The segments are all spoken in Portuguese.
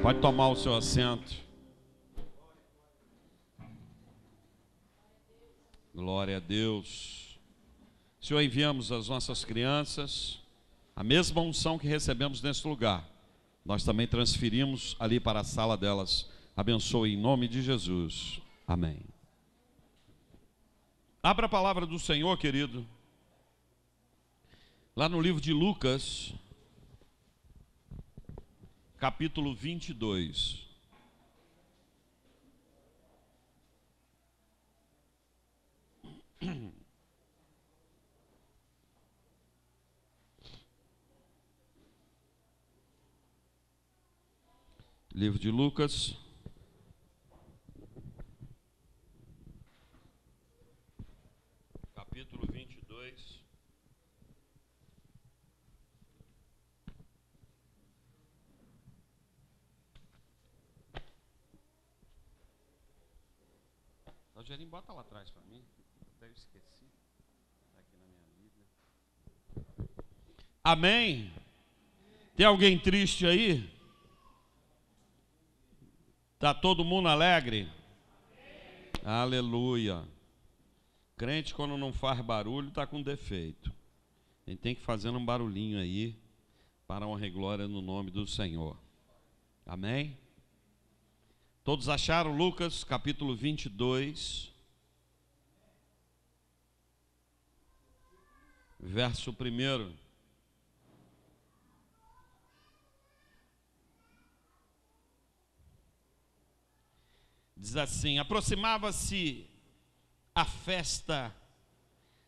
Pode tomar o seu assento. Glória a Deus. Senhor, enviamos as nossas crianças, a mesma unção que recebemos nesse lugar, nós também transferimos ali para a sala delas. Abençoe em nome de Jesus. Amém. Abra a palavra do Senhor, querido, lá no livro de Lucas, capítulo 22. Livro de Lucas, capítulo 22. Rogerinho, bota lá atrás para mim. Até eu esqueci. Está aqui na minha Bíblia. Amém? Tem alguém triste aí? Está todo mundo alegre? Aleluia. Crente, quando não faz barulho, está com defeito. A gente tem que fazer um barulhinho aí, para a honra e glória no nome do Senhor. Amém? Todos acharam Lucas, capítulo 22, verso 1. Diz assim: aproximava-se a festa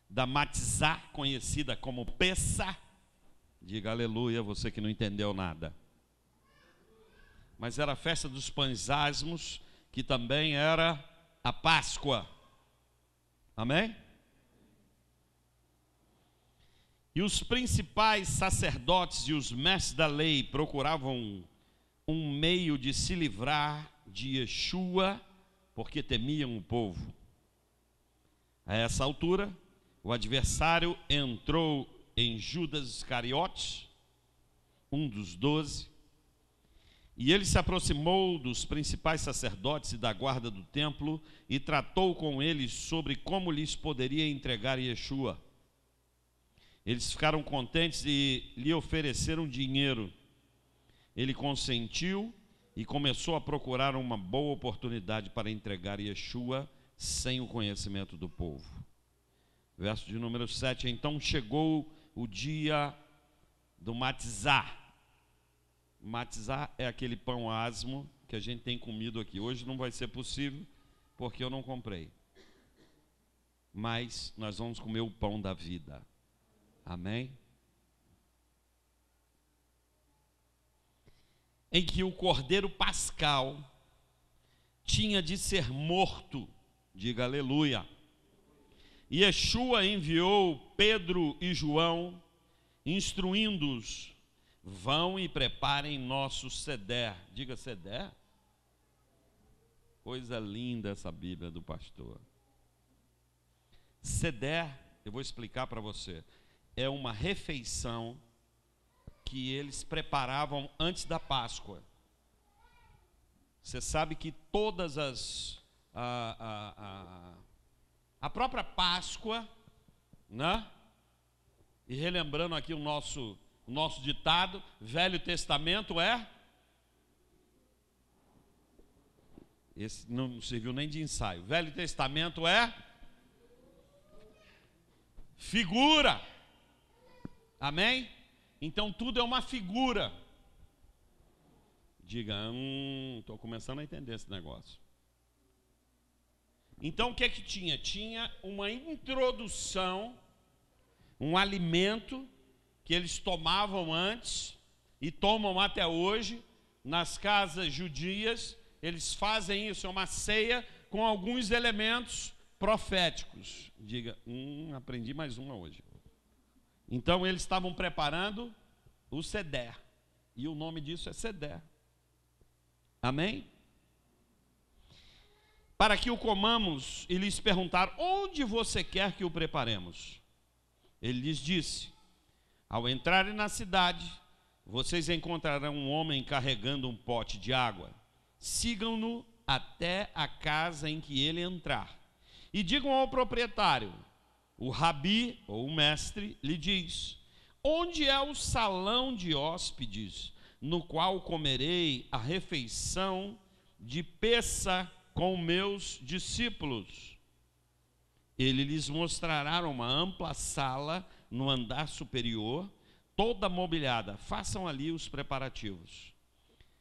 da Matzá, conhecida como Pessah. Diga aleluia, você que não entendeu nada. Mas era a festa dos pães asmos, que também era a Páscoa. Amém? E os principais sacerdotes e os mestres da lei procuravam um meio de se livrar de Yeshua, porque temiam o povo. A essa altura, o adversário entrou em Judas Iscariote, um dos 12, e ele se aproximou dos principais sacerdotes e da guarda do templo e tratou com eles sobre como lhes poderia entregar Yeshua. Eles ficaram contentes e lhe ofereceram dinheiro. Ele consentiu e começou a procurar uma boa oportunidade para entregar Yeshua sem o conhecimento do povo. Verso de número 7. Então chegou o dia do Matzá. Matzá é aquele pão asmo que a gente tem comido aqui. Hoje não vai ser possível, porque eu não comprei. Mas nós vamos comer o pão da vida. Amém? Em que o cordeiro pascal tinha de ser morto. Diga aleluia. E Yeshua enviou Pedro e João, instruindo-os: vão e preparem nosso seder. Diga seder. Coisa linda essa Bíblia do pastor. Seder, eu vou explicar para você, é uma refeição que eles preparavam antes da Páscoa. Você sabe que todas a própria Páscoa, né? E relembrando aqui o nosso ditado, Velho Testamento é... Esse não serviu nem de ensaio. Velho Testamento é... figura. Amém? Então tudo é uma figura. Diga, estou começando a entender esse negócio. Então o que é que tinha? Tinha uma introdução, um alimento que eles tomavam antes e tomam até hoje nas casas judias. Eles fazem isso, é uma ceia com alguns elementos proféticos. Diga, aprendi mais uma hoje. Então eles estavam preparando o seder, e o nome disso é seder. Amém? Para que o comamos, e lhes perguntaram: onde você quer que o preparemos? Ele lhes disse: ao entrarem na cidade, vocês encontrarão um homem carregando um pote de água. Sigam-no até a casa em que ele entrar. E digam ao proprietário: o rabi, ou o mestre, lhe diz: onde é o salão de hóspedes, no qual comerei a refeição de Pêssah com meus discípulos? Ele lhes mostrará uma ampla sala no andar superior, toda mobiliada. Façam ali os preparativos.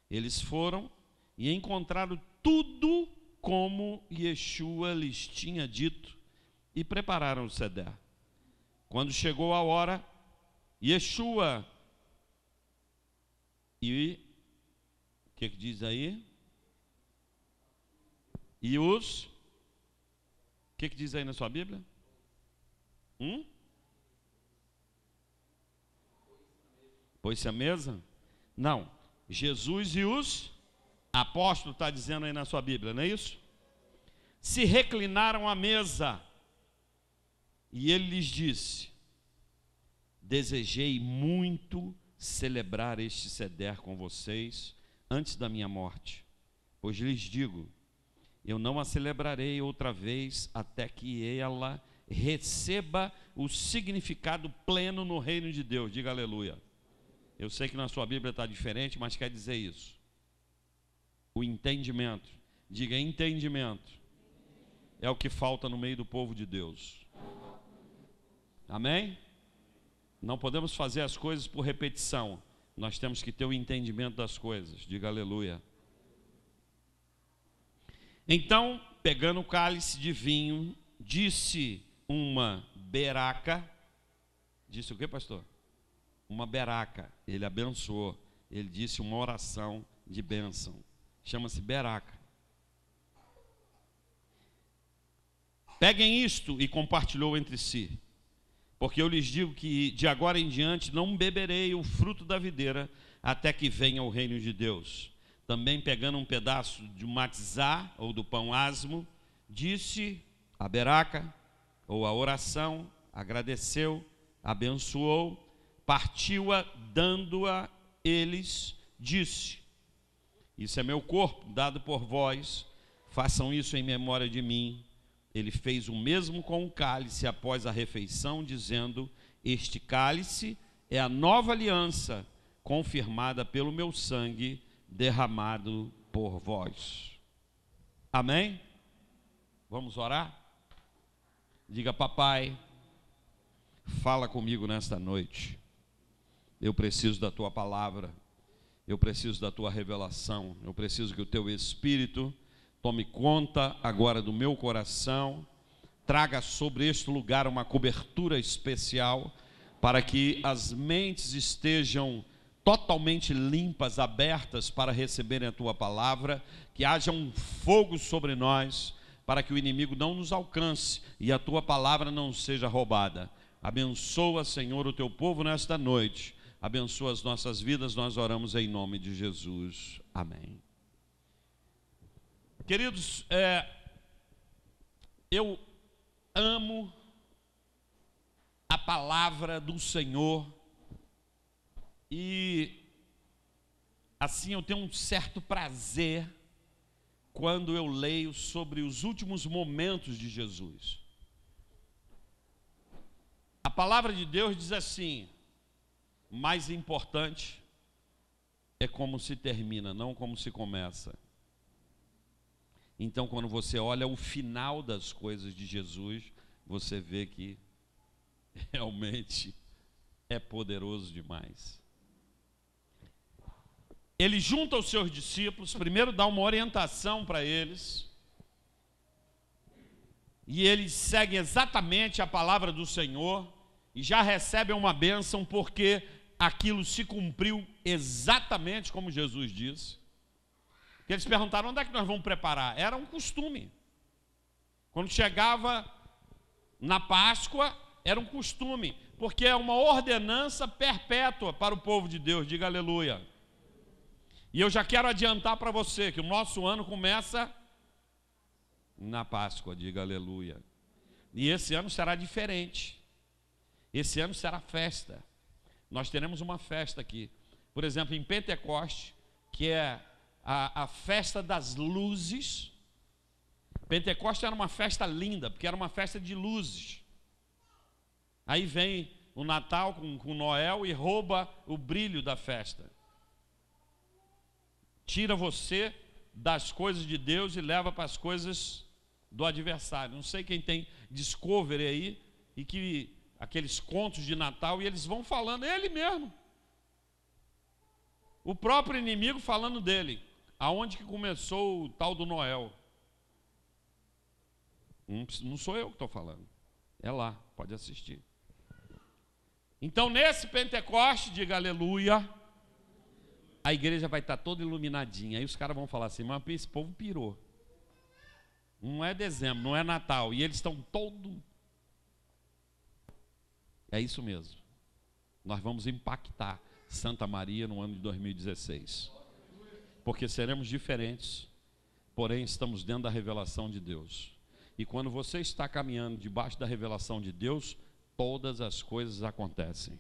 Eles foram e encontraram tudo como Yeshua lhes tinha dito e prepararam o seder. Quando chegou a hora, Yeshua e o que diz aí? E os, o que diz aí na sua Bíblia? Pôs-se à mesa? Não, Jesus e os apóstolos, está dizendo aí na sua Bíblia, não é isso? Se reclinaram à mesa, e ele lhes disse: desejei muito celebrar este seder com vocês antes da minha morte, pois lhes digo, eu não a celebrarei outra vez até que ela receba o significado pleno no reino de Deus. Diga aleluia. Eu sei que na sua Bíblia está diferente, mas quer dizer isso. O entendimento. Diga entendimento. É o que falta no meio do povo de Deus. Amém? Não podemos fazer as coisas por repetição. Nós temos que ter o entendimento das coisas. Diga aleluia. Então, pegando o cálice de vinho, disse uma beraca. Disse o que, pastor? Uma beraca. Ele abençoou. Ele disse uma oração de bênção. Chama-se beraca. Peguem isto, e compartilhou entre si. Porque eu lhes digo que de agora em diante não beberei o fruto da videira até que venha o reino de Deus. Também pegando um pedaço de matzá, ou do pão asmo, disse a beraca, ou a oração, agradeceu, abençoou, partiu-a, dando-a eles, disse: isso é meu corpo, dado por vós, façam isso em memória de mim. Ele fez o mesmo com o cálice após a refeição, dizendo: este cálice é a nova aliança, confirmada pelo meu sangue, derramado por vós. Amém? Vamos orar? Diga: papai, fala comigo nesta noite. Eu preciso da tua palavra, eu preciso da tua revelação, eu preciso que o teu Espírito tome conta agora do meu coração, traga sobre este lugar uma cobertura especial, para que as mentes estejam totalmente limpas, abertas para receberem a tua palavra, que haja um fogo sobre nós, para que o inimigo não nos alcance e a tua palavra não seja roubada. Abençoa, Senhor, o teu povo nesta noite, abençoa as nossas vidas, nós oramos em nome de Jesus. Amém. Queridos, eu amo a palavra do Senhor e assim eu tenho um certo prazer quando eu leio sobre os últimos momentos de Jesus. A palavra de Deus diz assim: mais importante é como se termina, não como se começa. Então, quando você olha o final das coisas de Jesus, você vê que realmente é poderoso demais. Ele junta os seus discípulos, primeiro dá uma orientação para eles, e eles seguem exatamente a palavra do Senhor, e já recebem uma bênção, porque aquilo se cumpriu exatamente como Jesus disse. Eles perguntaram: onde é que nós vamos preparar? Era um costume. Quando chegava na Páscoa, era um costume, porque é uma ordenança perpétua para o povo de Deus. Diga aleluia. E eu já quero adiantar para você que o nosso ano começa na Páscoa. Diga aleluia. E esse ano será diferente. Esse ano será festa. Nós teremos uma festa aqui. Por exemplo, em Pentecoste, que é a festa das luzes. Pentecoste era uma festa linda, porque era uma festa de luzes. Aí vem o Natal com Noel e rouba o brilho da festa. Tira você das coisas de Deus e leva para as coisas do adversário. Não sei quem tem Discovery aí, e que aqueles contos de Natal, e eles vão falando, ele mesmo. O próprio inimigo falando dele. Aonde que começou o tal do Noel? Não sou eu que estou falando. É lá, pode assistir. Então, nesse Pentecoste, diga aleluia, a igreja vai estar toda iluminadinha. Aí os caras vão falar assim, mas esse povo pirou. Não é dezembro, não é Natal. E eles estão todos... É isso mesmo. Nós vamos impactar Santa Maria no ano de 2016. Porque seremos diferentes, porém estamos dentro da revelação de Deus. E quando você está caminhando debaixo da revelação de Deus, todas as coisas acontecem.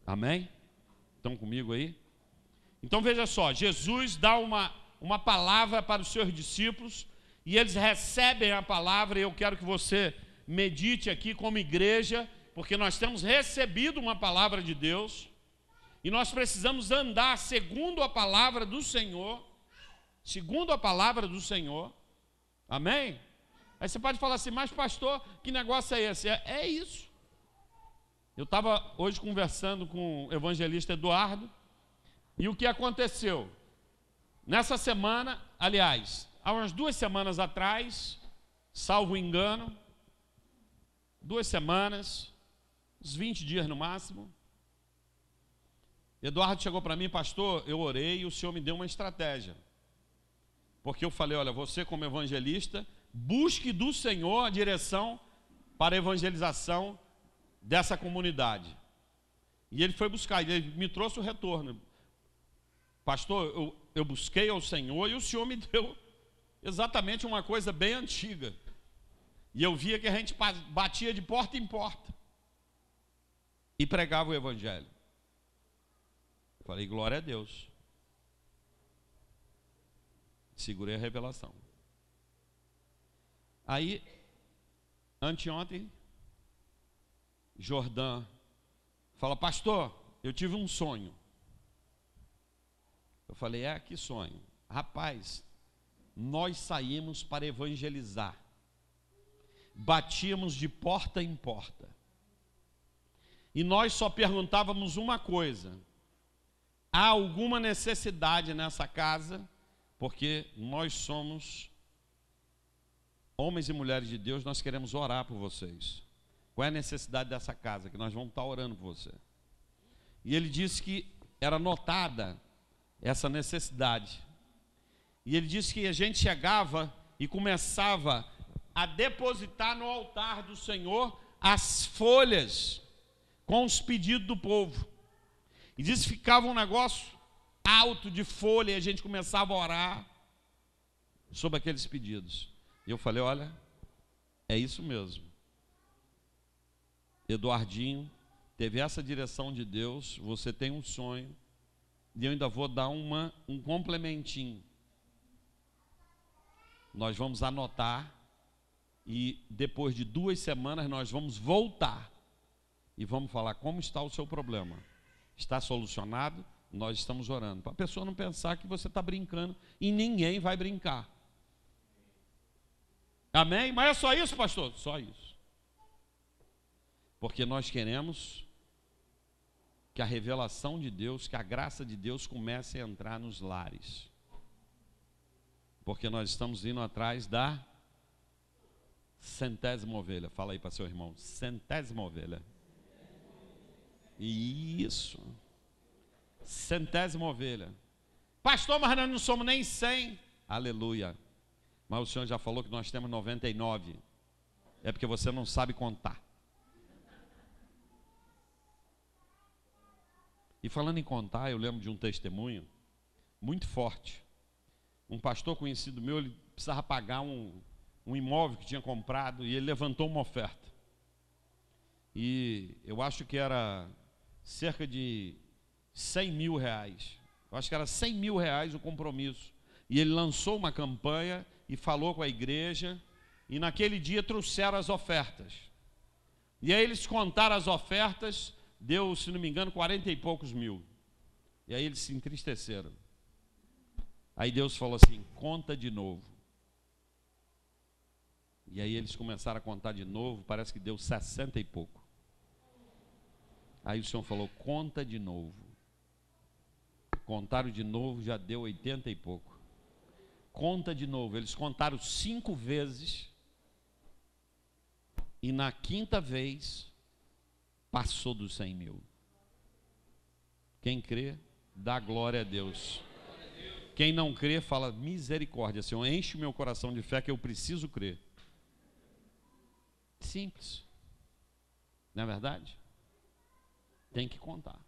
Amém? Estão comigo aí? Então veja só, Jesus dá uma palavra para os seus discípulos, e eles recebem a palavra, e eu quero que você medite aqui como igreja, porque nós temos recebido uma palavra de Deus, e nós precisamos andar segundo a palavra do Senhor, segundo a palavra do Senhor. Amém? Aí você pode falar assim, mas pastor, que negócio é esse? É isso. Eu estava hoje conversando com o evangelista Eduardo, e o que aconteceu? Nessa semana, aliás, há umas 2 semanas atrás, salvo engano, 2 semanas, uns 20 dias no máximo, Eduardo chegou para mim, pastor, eu orei e o senhor me deu uma estratégia. Porque eu falei, olha, você como evangelista, busque do Senhor a direção para a evangelização dessa comunidade. E ele foi buscar, e ele me trouxe o retorno. Pastor, eu busquei ao Senhor e o Senhor me deu exatamente uma coisa bem antiga. E eu via que a gente batia de porta em porta e pregava o evangelho. Falei, glória a Deus. Segurei a revelação. Aí, anteontem, Jordã fala, pastor, eu tive um sonho. Eu falei, que sonho? Rapaz, nós saímos para evangelizar. Batíamos de porta em porta. E nós só perguntávamos uma coisa: há alguma necessidade nessa casa? Porque nós somos homens e mulheres de Deus, nós queremos orar por vocês. Qual é a necessidade dessa casa? Que nós vamos estar orando por você. E ele disse que era notada essa necessidade. E ele disse que a gente chegava e começava a depositar no altar do Senhor as folhas com os pedidos do povo. E disse que ficava um negócio alto de folha, e a gente começava a orar sobre aqueles pedidos. E eu falei, olha, é isso mesmo. Eduardinho teve essa direção de Deus, você tem um sonho, e eu ainda vou dar um complementinho. Nós vamos anotar, e depois de 2 semanas nós vamos voltar e vamos falar como está o seu problema. Está solucionado? Nós estamos orando. Para a pessoa não pensar que você está brincando, e ninguém vai brincar. Amém? Mas é só isso, pastor? Só isso. Porque nós queremos que a revelação de Deus, que a graça de Deus comece a entrar nos lares. Porque nós estamos indo atrás da 100ª ovelha. Fala aí para seu irmão, 100ª ovelha. Isso. 100ª ovelha. Pastor, mas nós não somos nem 100. Aleluia. Mas o Senhor já falou que nós temos 99. É porque você não sabe contar. E falando em contar, eu lembro de um testemunho muito forte. Um pastor conhecido meu, ele precisava pagar um imóvel que tinha comprado, e ele levantou uma oferta. E eu acho que era cerca de R$100.000. Eu acho que era R$100.000 o compromisso. E ele lançou uma campanha e falou com a igreja, e naquele dia trouxeram as ofertas. E aí eles contaram as ofertas, deu, se não me engano, 40 e poucos mil. E aí eles se entristeceram. Aí Deus falou assim, conta de novo. E aí eles começaram a contar de novo, parece que deu 60 e pouco. Aí o Senhor falou, conta de novo. Contaram de novo, já deu 80 e pouco. Conta de novo, eles contaram 5 vezes. E na 5ª vez, passou dos 100 mil. Quem crê, dá glória a Deus. Quem não crê, fala, misericórdia, Senhor, enche o meu coração de fé que eu preciso crer. Simples. Não é verdade? Tem que contar.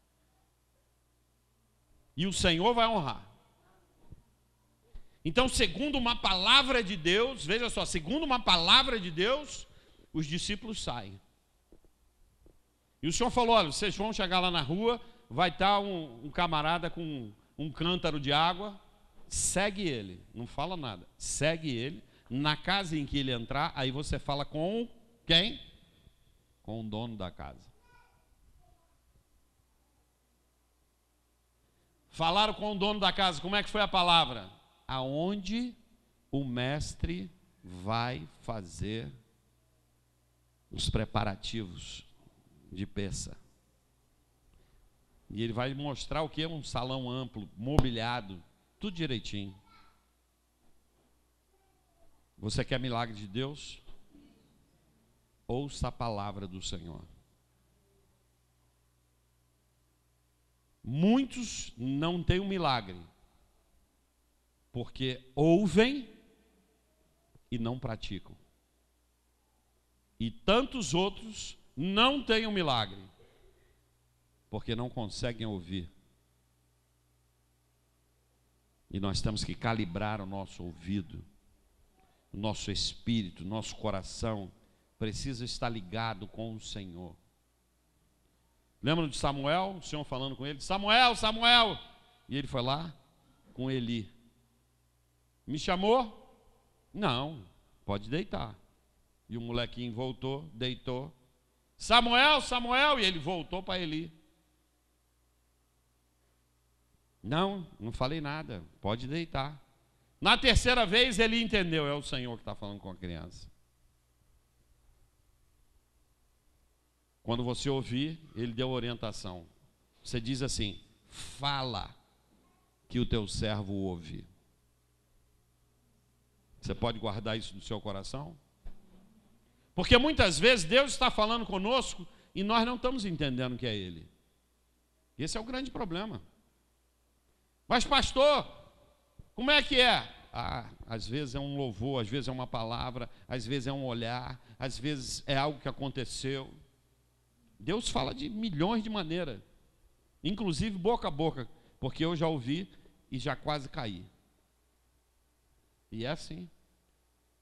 E o Senhor vai honrar. Então, segundo uma palavra de Deus, veja só, segundo uma palavra de Deus, os discípulos saem. E o Senhor falou, olha, vocês vão chegar lá na rua, vai estar um camarada com um cântaro de água, segue ele, não fala nada, segue ele, na casa em que ele entrar, aí você fala com quem? Com o dono da casa. Falaram com o dono da casa, como é que foi a palavra? Aonde o mestre vai fazer os preparativos de peça. E ele vai mostrar o que é um salão amplo, mobiliado, tudo direitinho. Você quer milagre de Deus? Ouça a palavra do Senhor. Muitos não têm um milagre, porque ouvem e não praticam. E tantos outros não têm um milagre, porque não conseguem ouvir. E nós temos que calibrar o nosso ouvido, o nosso espírito, o nosso coração precisa estar ligado com o Senhor. Lembra de Samuel? O Senhor falando com ele, Samuel, Samuel. E ele foi lá com Eli. Me chamou? Não, pode deitar. E o molequinho voltou, deitou. Samuel, Samuel. E ele voltou para Eli. Não, não falei nada, pode deitar. Na 3ª vez ele entendeu, é o Senhor que está falando com a criança. Quando você ouvir, ele deu orientação. Você diz assim, fala que o teu servo ouve. Você pode guardar isso no seu coração? Porque muitas vezes Deus está falando conosco e nós não estamos entendendo que é Ele. Esse é o grande problema. Mas pastor, como é que é? Às vezes é um louvor, às vezes é uma palavra, às vezes é um olhar, às vezes é algo que aconteceu. Deus fala de milhões de maneiras, inclusive boca a boca, porque eu já ouvi e já quase caí. E é assim,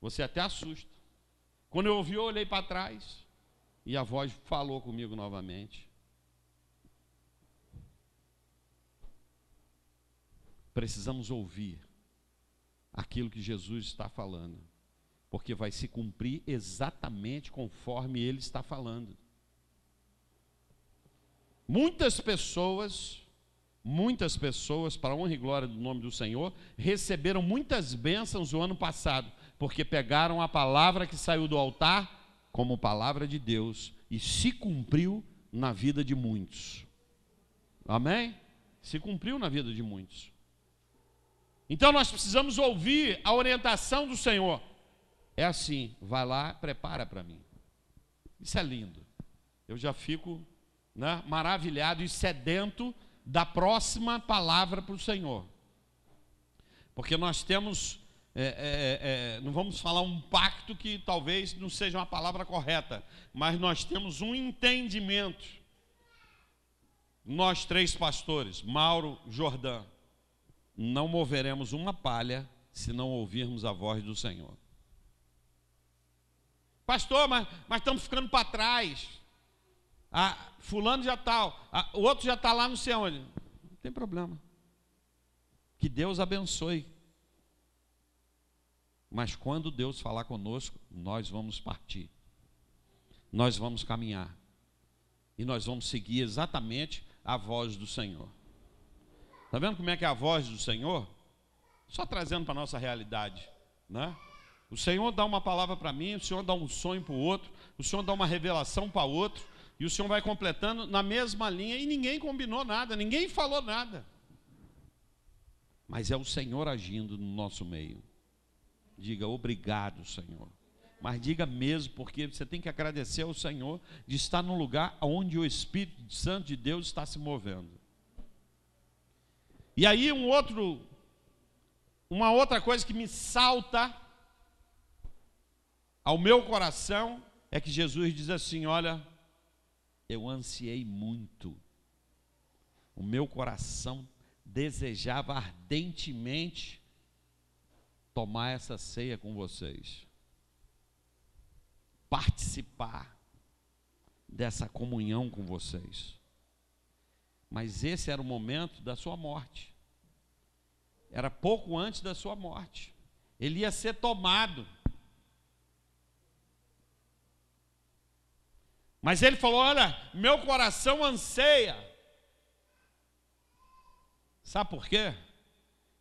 você até assusta. Quando eu ouvi, eu olhei para trás e a voz falou comigo novamente. Precisamos ouvir aquilo que Jesus está falando, porque vai se cumprir exatamente conforme Ele está falando. Muitas pessoas, para a honra e glória do nome do Senhor, receberam muitas bênçãos o ano passado, porque pegaram a palavra que saiu do altar como palavra de Deus e se cumpriu na vida de muitos. Amém? Se cumpriu na vida de muitos. Então nós precisamos ouvir a orientação do Senhor. É assim, vai lá, prepara para mim. Isso é lindo. Eu já fico maravilhado e sedento da próxima palavra para o Senhor. Porque nós temos, não vamos falar um pacto que talvez não seja uma palavra correta, mas nós temos um entendimento. Nós 3 pastores, Mauro, Jordão, não moveremos uma palha se não ouvirmos a voz do Senhor. Pastor, mas estamos ficando para trás. Fulano já está, o outro já está lá não sei onde. tem problema. Que Deus abençoe. Mas quando Deus falar conosco, nós vamos partir. Nós vamos caminhar. E nós vamos seguir exatamente a voz do Senhor. Está vendo como é que é a voz do Senhor? Só trazendo para a nossa realidade, né? O Senhor dá uma palavra para mim, o Senhor dá um sonho para o outro, o Senhor dá uma revelação para outro, e o Senhor vai completando na mesma linha, e ninguém combinou nada, ninguém falou nada. Mas é o Senhor agindo no nosso meio. Diga obrigado, Senhor. Mas diga mesmo, porque você tem que agradecer ao Senhor de estar num lugar onde o Espírito Santo de Deus está se movendo. E aí uma outra coisa que me salta ao meu coração é que Jesus diz assim: olha, eu ansiei muito, o meu coração desejava ardentemente tomar essa ceia com vocês, participar dessa comunhão com vocês. Mas esse era o momento da sua morte. Era pouco antes da sua morte. Ele ia ser tomado. Mas ele falou: olha, meu coração anseia. Sabe por quê?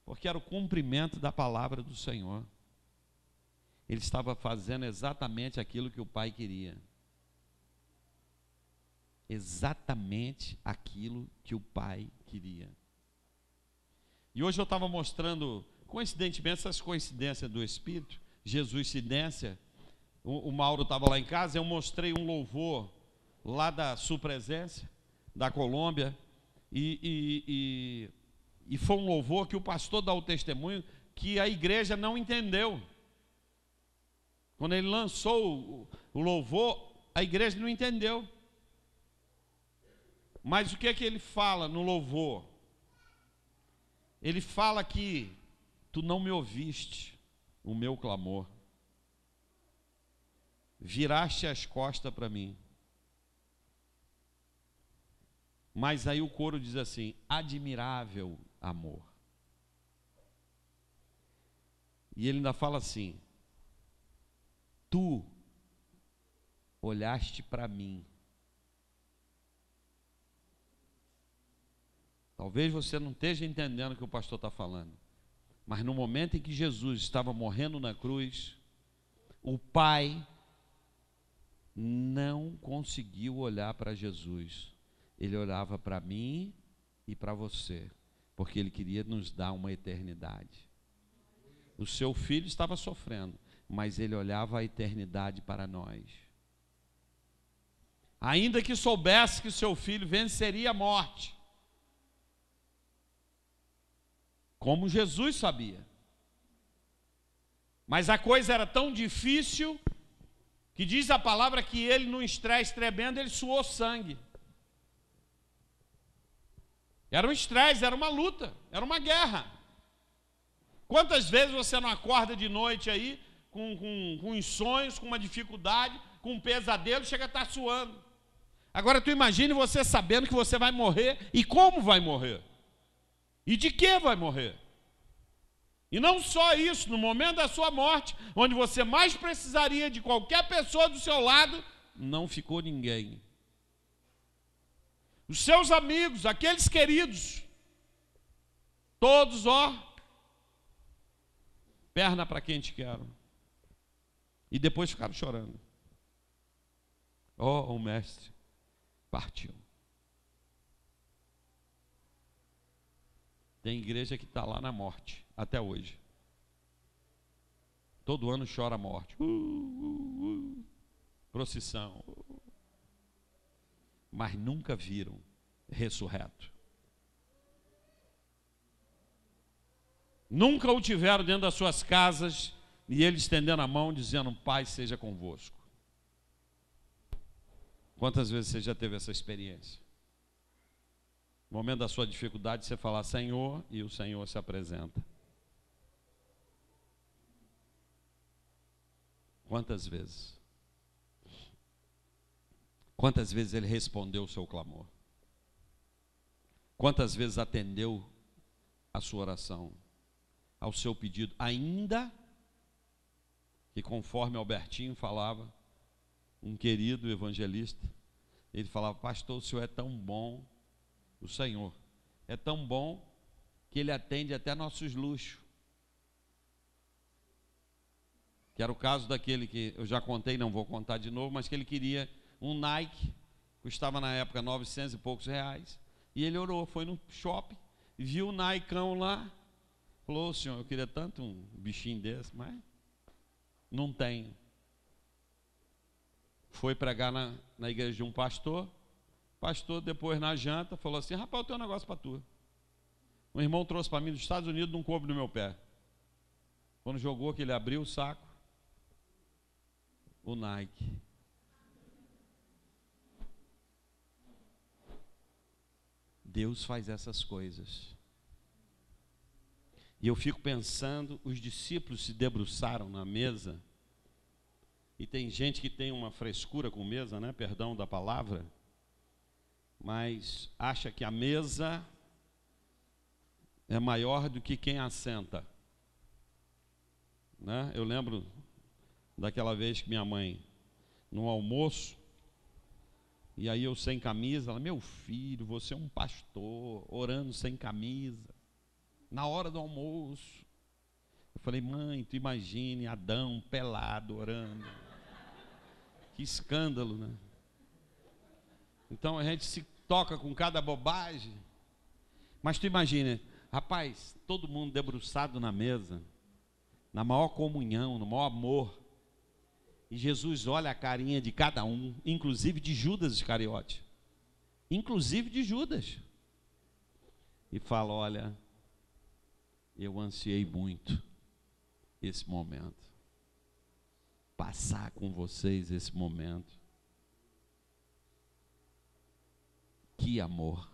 Porque era o cumprimento da palavra do Senhor. Ele estava fazendo exatamente aquilo que o Pai queria. Exatamente aquilo que o Pai queria. E hoje eu estava mostrando, coincidentemente, essas coincidências do Espírito, Jesuscidência. O Mauro estava lá em casa, eu mostrei um louvor lá da sua presença, da Colômbia, e foi um louvor que o pastor dá o testemunho que a igreja não entendeu. Quando ele lançou o louvor, a igreja não entendeu. Mas o que é que ele fala no louvor? Ele fala que tu não me ouviste o meu clamor, viraste as costas para mim. Mas aí o coro diz assim: admirável amor. E ele ainda fala assim: tu olhaste para mim. Talvez você não esteja entendendo o que o pastor está falando, mas no momento em que Jesus estava morrendo na cruz, o Pai não conseguiu olhar para Jesus. Ele olhava para mim e para você, porque Ele queria nos dar uma eternidade. O seu filho estava sofrendo, mas Ele olhava a eternidade para nós. Ainda que soubesse que o seu filho venceria a morte, como Jesus sabia. Mas a coisa era tão difícil que diz a palavra que ele, num estresse tremendo, ele suou sangue. Era um estresse, era uma luta, era uma guerra. Quantas vezes você não acorda de noite aí com insônios, com uma dificuldade, com um pesadelo, chega a estar suando. Agora tu imagine você sabendo que você vai morrer e como vai morrer. E de que vai morrer? E não só isso, no momento da sua morte, onde você mais precisaria de qualquer pessoa do seu lado, não ficou ninguém. Os seus amigos, aqueles queridos, todos, perna para quem te quero. E depois ficaram chorando. O mestre partiu. Tem igreja que está lá na morte, até hoje. Todo ano chora a morte. Procissão. Mas nunca viram ressurreto. Nunca o tiveram dentro das suas casas e ele estendendo a mão dizendo: Pai seja convosco. Quantas vezes você já teve essa experiência? No momento da sua dificuldade, você fala Senhor, e o Senhor se apresenta. Quantas vezes? Quantas vezes Ele respondeu o seu clamor? Quantas vezes atendeu a sua oração, ao seu pedido, ainda que, conforme Albertinho falava, um querido evangelista, ele falava: pastor, o senhor é tão bom, o Senhor é tão bom que ele atende até nossos luxos. Que era o caso daquele que eu já contei, não vou contar de novo, mas que ele queria um Nike, custava na época 900 e poucos reais, e ele orou, foi no shopping, viu o Nikão lá, falou: senhor, eu queria tanto um bichinho desse, mas não tenho. Foi pregar na igreja de um pastor, pastor depois na janta falou assim: rapaz, eu tenho um negócio para tu. Um irmão trouxe para mim dos Estados Unidos, não coube no meu pé. Quando jogou, que ele abriu o saco, o Nike. Deus faz essas coisas. E eu fico pensando, os discípulos se debruçaram na mesa, e tem gente que tem uma frescura com mesa, né? Perdão da palavra, mas acha que a mesa é maior do que quem assenta, né? Eu lembro daquela vez que minha mãe, no almoço, e aí eu sem camisa, ela: meu filho, você é um pastor, orando sem camisa, na hora do almoço. Eu falei: mãe, tu imagine Adão pelado orando. Que escândalo, né? Então a gente se toca com cada bobagem. Mas tu imagina, rapaz, todo mundo debruçado na mesa, na maior comunhão, no maior amor, e Jesus olha a carinha de cada um, inclusive de Judas Iscariote, inclusive de Judas, e fala: olha, eu ansiei muito esse momento, passar com vocês esse momento. Que amor,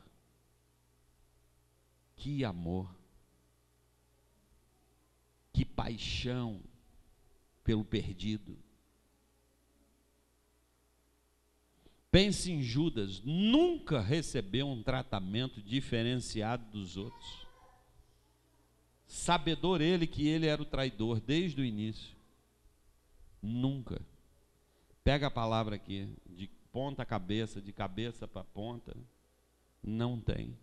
que amor, que paixão pelo perdido. Pense em Judas, nunca recebeu um tratamento diferenciado dos outros. Sabedor ele que ele era o traidor desde o início. Nunca. Pega a palavra aqui, de ponta a cabeça, de cabeça para ponta, não tem.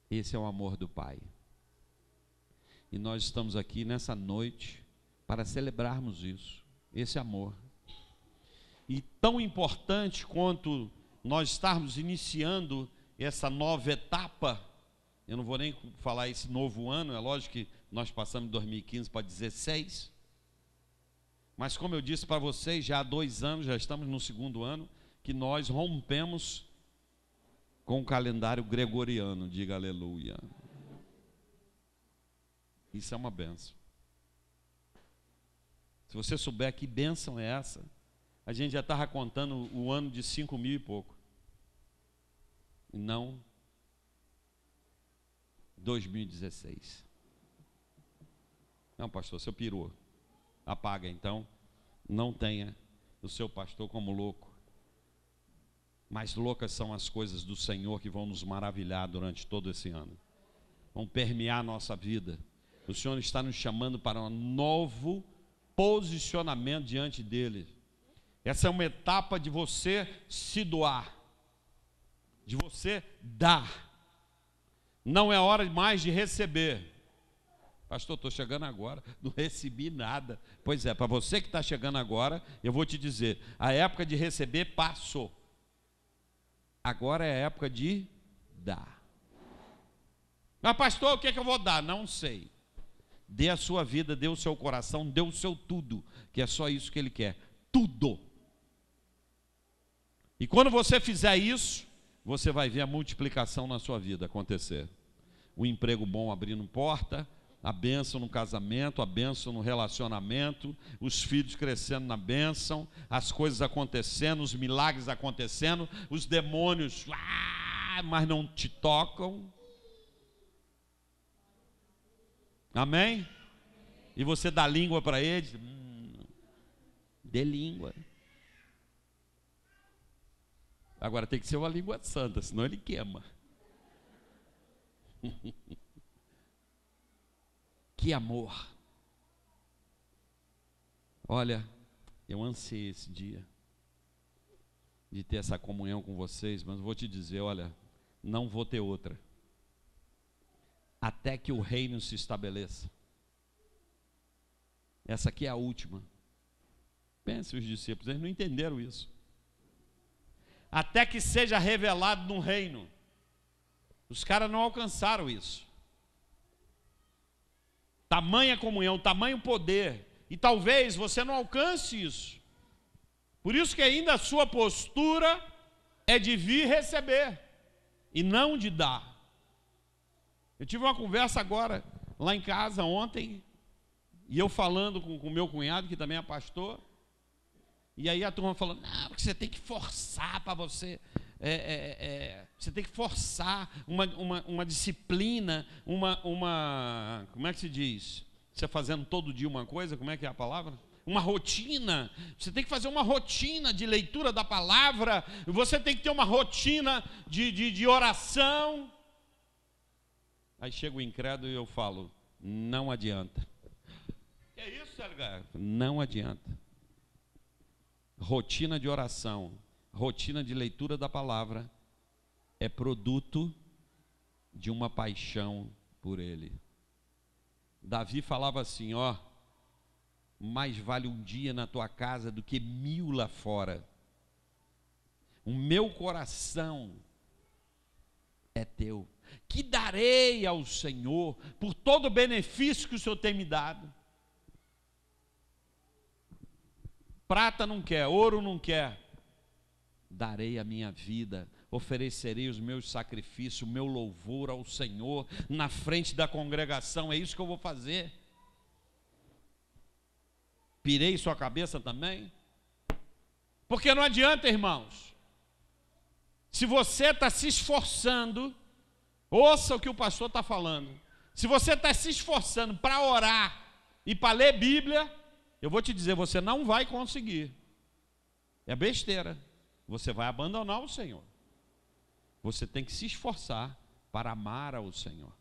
Esse é o amor do Pai. E nós estamos aqui nessa noite para celebrarmos isso. Esse amor. E tão importante quanto nós estarmos iniciando essa nova etapa, eu não vou nem falar esse novo ano, é lógico que nós passamos de 2015 para 2016, mas como eu disse para vocês, já há 2 anos, já estamos no 2º ano, que nós rompemos com o calendário gregoriano, diga aleluia. Isso é uma bênção. Se você souber que bênção é essa, a gente já estava contando o ano de 5.000 e pouco. E não 2016. Não, pastor, seu pirou. Apaga então. Não tenha o seu pastor como louco. Mas loucas são as coisas do Senhor que vão nos maravilhar durante todo esse ano. Vão permear a nossa vida. O Senhor está nos chamando para um novo posicionamento diante dele. Essa é uma etapa de você se doar, de você dar. Não é hora mais de receber. Pastor, estou chegando agora, não recebi nada. Pois é, para você que está chegando agora, eu vou te dizer, a época de receber passou. Agora é a época de dar. Mas pastor, o que é que eu vou dar? Não sei. Dê a sua vida, dê o seu coração, dê o seu tudo, que é só isso que ele quer, tudo. E quando você fizer isso, você vai ver a multiplicação na sua vida acontecer. O emprego bom abrindo porta, a bênção no casamento, a bênção no relacionamento, os filhos crescendo na bênção, as coisas acontecendo, os milagres acontecendo, os demônios, mas não te tocam. Amém? E você dá língua para eles, dê língua. Agora tem que ser uma língua santa, senão ele queima. Que amor. Olha, eu ansiei esse dia de ter essa comunhão com vocês, mas vou te dizer, olha, não vou ter outra. Até que o reino se estabeleça. Essa aqui é a última. Pense os discípulos, eles não entenderam isso. Até que seja revelado no reino. Os caras não alcançaram isso. Tamanha comunhão, tamanho poder. E talvez você não alcance isso. Por isso que ainda a sua postura é de vir receber e não de dar. Eu tive uma conversa agora lá em casa ontem, e eu falando com o meu cunhado, que também é pastor, e aí a turma falando, não, porque você tem que forçar para você, você tem que forçar uma disciplina, como é que se diz? Você fazendo todo dia uma coisa, como é que é a palavra? Uma rotina. Você tem que fazer uma rotina de leitura da palavra, você tem que ter uma rotina de oração. Aí chega o incrédulo e eu falo, não adianta. Que é isso, Sérgio? Não adianta. Rotina de oração, rotina de leitura da palavra é produto de uma paixão por Ele. Davi falava assim, ó, mais vale um dia na tua casa do que 1000 lá fora. O meu coração é teu. Que darei ao Senhor por todo o benefício que o Senhor tem me dado. Prata não quer, ouro não quer. Darei a minha vida, oferecerei os meus sacrifícios, o meu louvor ao Senhor na frente da congregação. É isso que eu vou fazer. Pirei sua cabeça também? Porque não adianta, irmãos. Se você está se esforçando, ouça o que o pastor está falando. Se você está se esforçando para orar e para ler Bíblia, eu vou te dizer, você não vai conseguir. É besteira. Você vai abandonar o Senhor. Você tem que se esforçar para amar ao Senhor,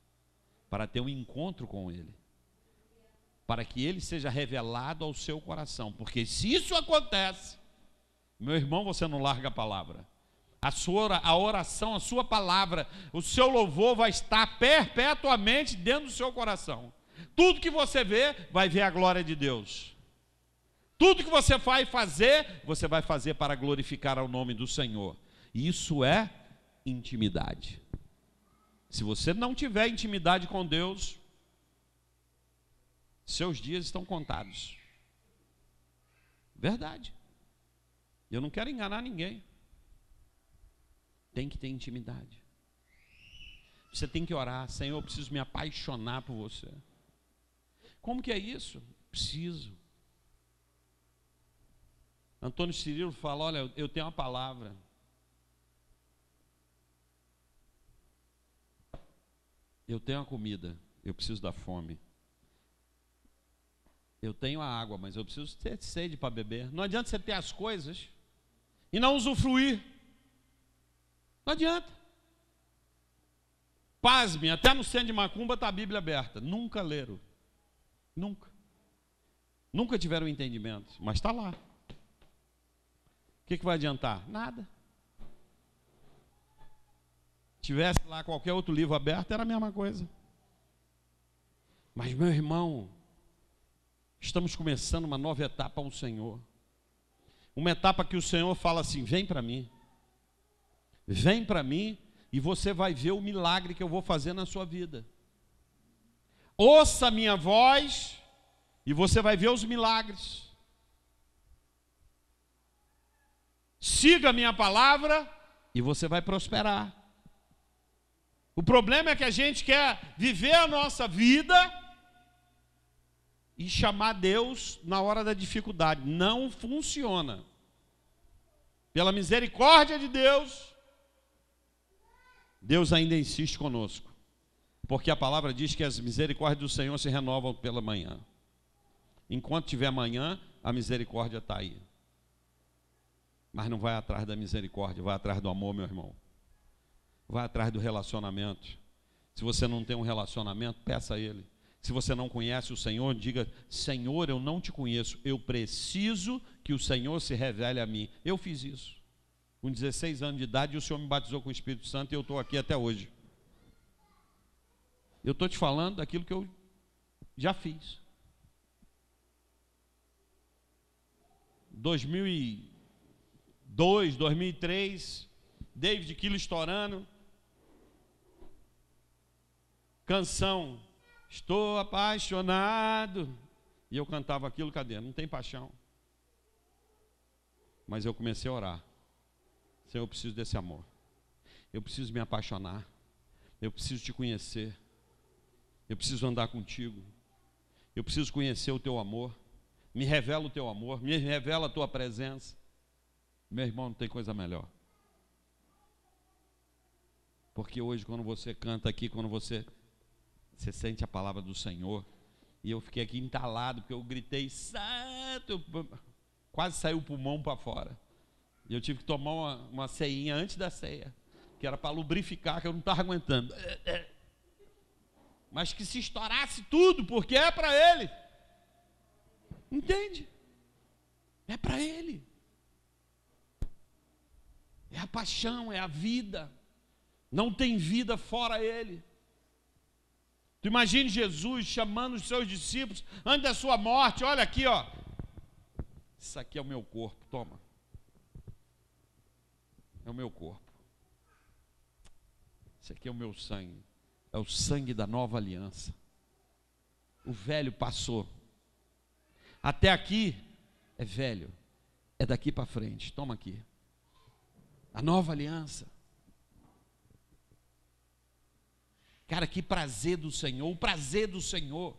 para ter um encontro com Ele, para que Ele seja revelado ao seu coração. Porque se isso acontece, meu irmão, você não larga a palavra. A oração, a sua palavra, o seu louvor vai estar perpetuamente dentro do seu coração. Tudo que você vê, vai ver a glória de Deus. Tudo que você vai fazer para glorificar ao nome do Senhor. Isso é intimidade. Se você não tiver intimidade com Deus, seus dias estão contados. Verdade. Eu não quero enganar ninguém. Tem que ter intimidade. Você tem que orar, Senhor, eu preciso me apaixonar por você. Como que é isso? Preciso. Antônio Cirilo fala, olha, eu tenho uma palavra. Eu tenho a comida, eu preciso da fome. Eu tenho a água, mas eu preciso ter sede para beber. Não adianta você ter as coisas e não usufruir. Não adianta. Pasme, até no centro de macumba está a Bíblia aberta. Nunca leram. Nunca. Nunca tiveram entendimento, mas está lá. O que vai adiantar? Nada. Tivesse lá qualquer outro livro aberto, era a mesma coisa. Mas, meu irmão, estamos começando uma nova etapa ao Senhor. Uma etapa que o Senhor fala assim, vem para mim. Vem para mim e você vai ver o milagre que eu vou fazer na sua vida. Ouça a minha voz e você vai ver os milagres. Siga a minha palavra e você vai prosperar. O problema é que a gente quer viver a nossa vida e chamar Deus na hora da dificuldade. Não funciona. Pela misericórdia de Deus, Deus ainda insiste conosco. Porque a palavra diz que as misericórdias do Senhor se renovam pela manhã. Enquanto tiver manhã, a misericórdia está aí. Mas não vai atrás da misericórdia, vai atrás do amor, meu irmão. Vai atrás do relacionamento. Se você não tem um relacionamento, peça a Ele. Se você não conhece o Senhor, diga: Senhor, eu não te conheço, eu preciso que o Senhor se revele a mim. Eu fiz isso. Com 16 anos de idade, o Senhor me batizou com o Espírito Santo e eu estou aqui até hoje. Eu estou te falando daquilo que eu já fiz. 2002, 2003, David Kilo estourando. Canção, estou apaixonado. E eu cantava aquilo, cadê? Não tem paixão. Mas eu comecei a orar. Senhor, eu preciso desse amor. Eu preciso me apaixonar. Eu preciso te conhecer. Eu preciso andar contigo. Eu preciso conhecer o teu amor. Me revela o teu amor. Me revela a tua presença. Meu irmão, não tem coisa melhor. Porque hoje, quando você canta aqui, quando você sente a palavra do Senhor, e eu fiquei aqui entalado, porque eu gritei, santo, quase saiu o pulmão para fora. E eu tive que tomar uma ceinha antes da ceia, que era para lubrificar, que eu não estava aguentando. Mas que se estourasse tudo, porque é para Ele. Entende? É para Ele. É a paixão, é a vida. Não tem vida fora Ele. Tu imagine Jesus chamando os seus discípulos antes da sua morte. Olha aqui, ó. Isso aqui é o meu corpo, toma. É o meu corpo. Isso aqui é o meu sangue. É o sangue da nova aliança. O velho passou. Até aqui é velho. É daqui para frente. Toma aqui. A nova aliança. Cara, que prazer do Senhor, o prazer do Senhor.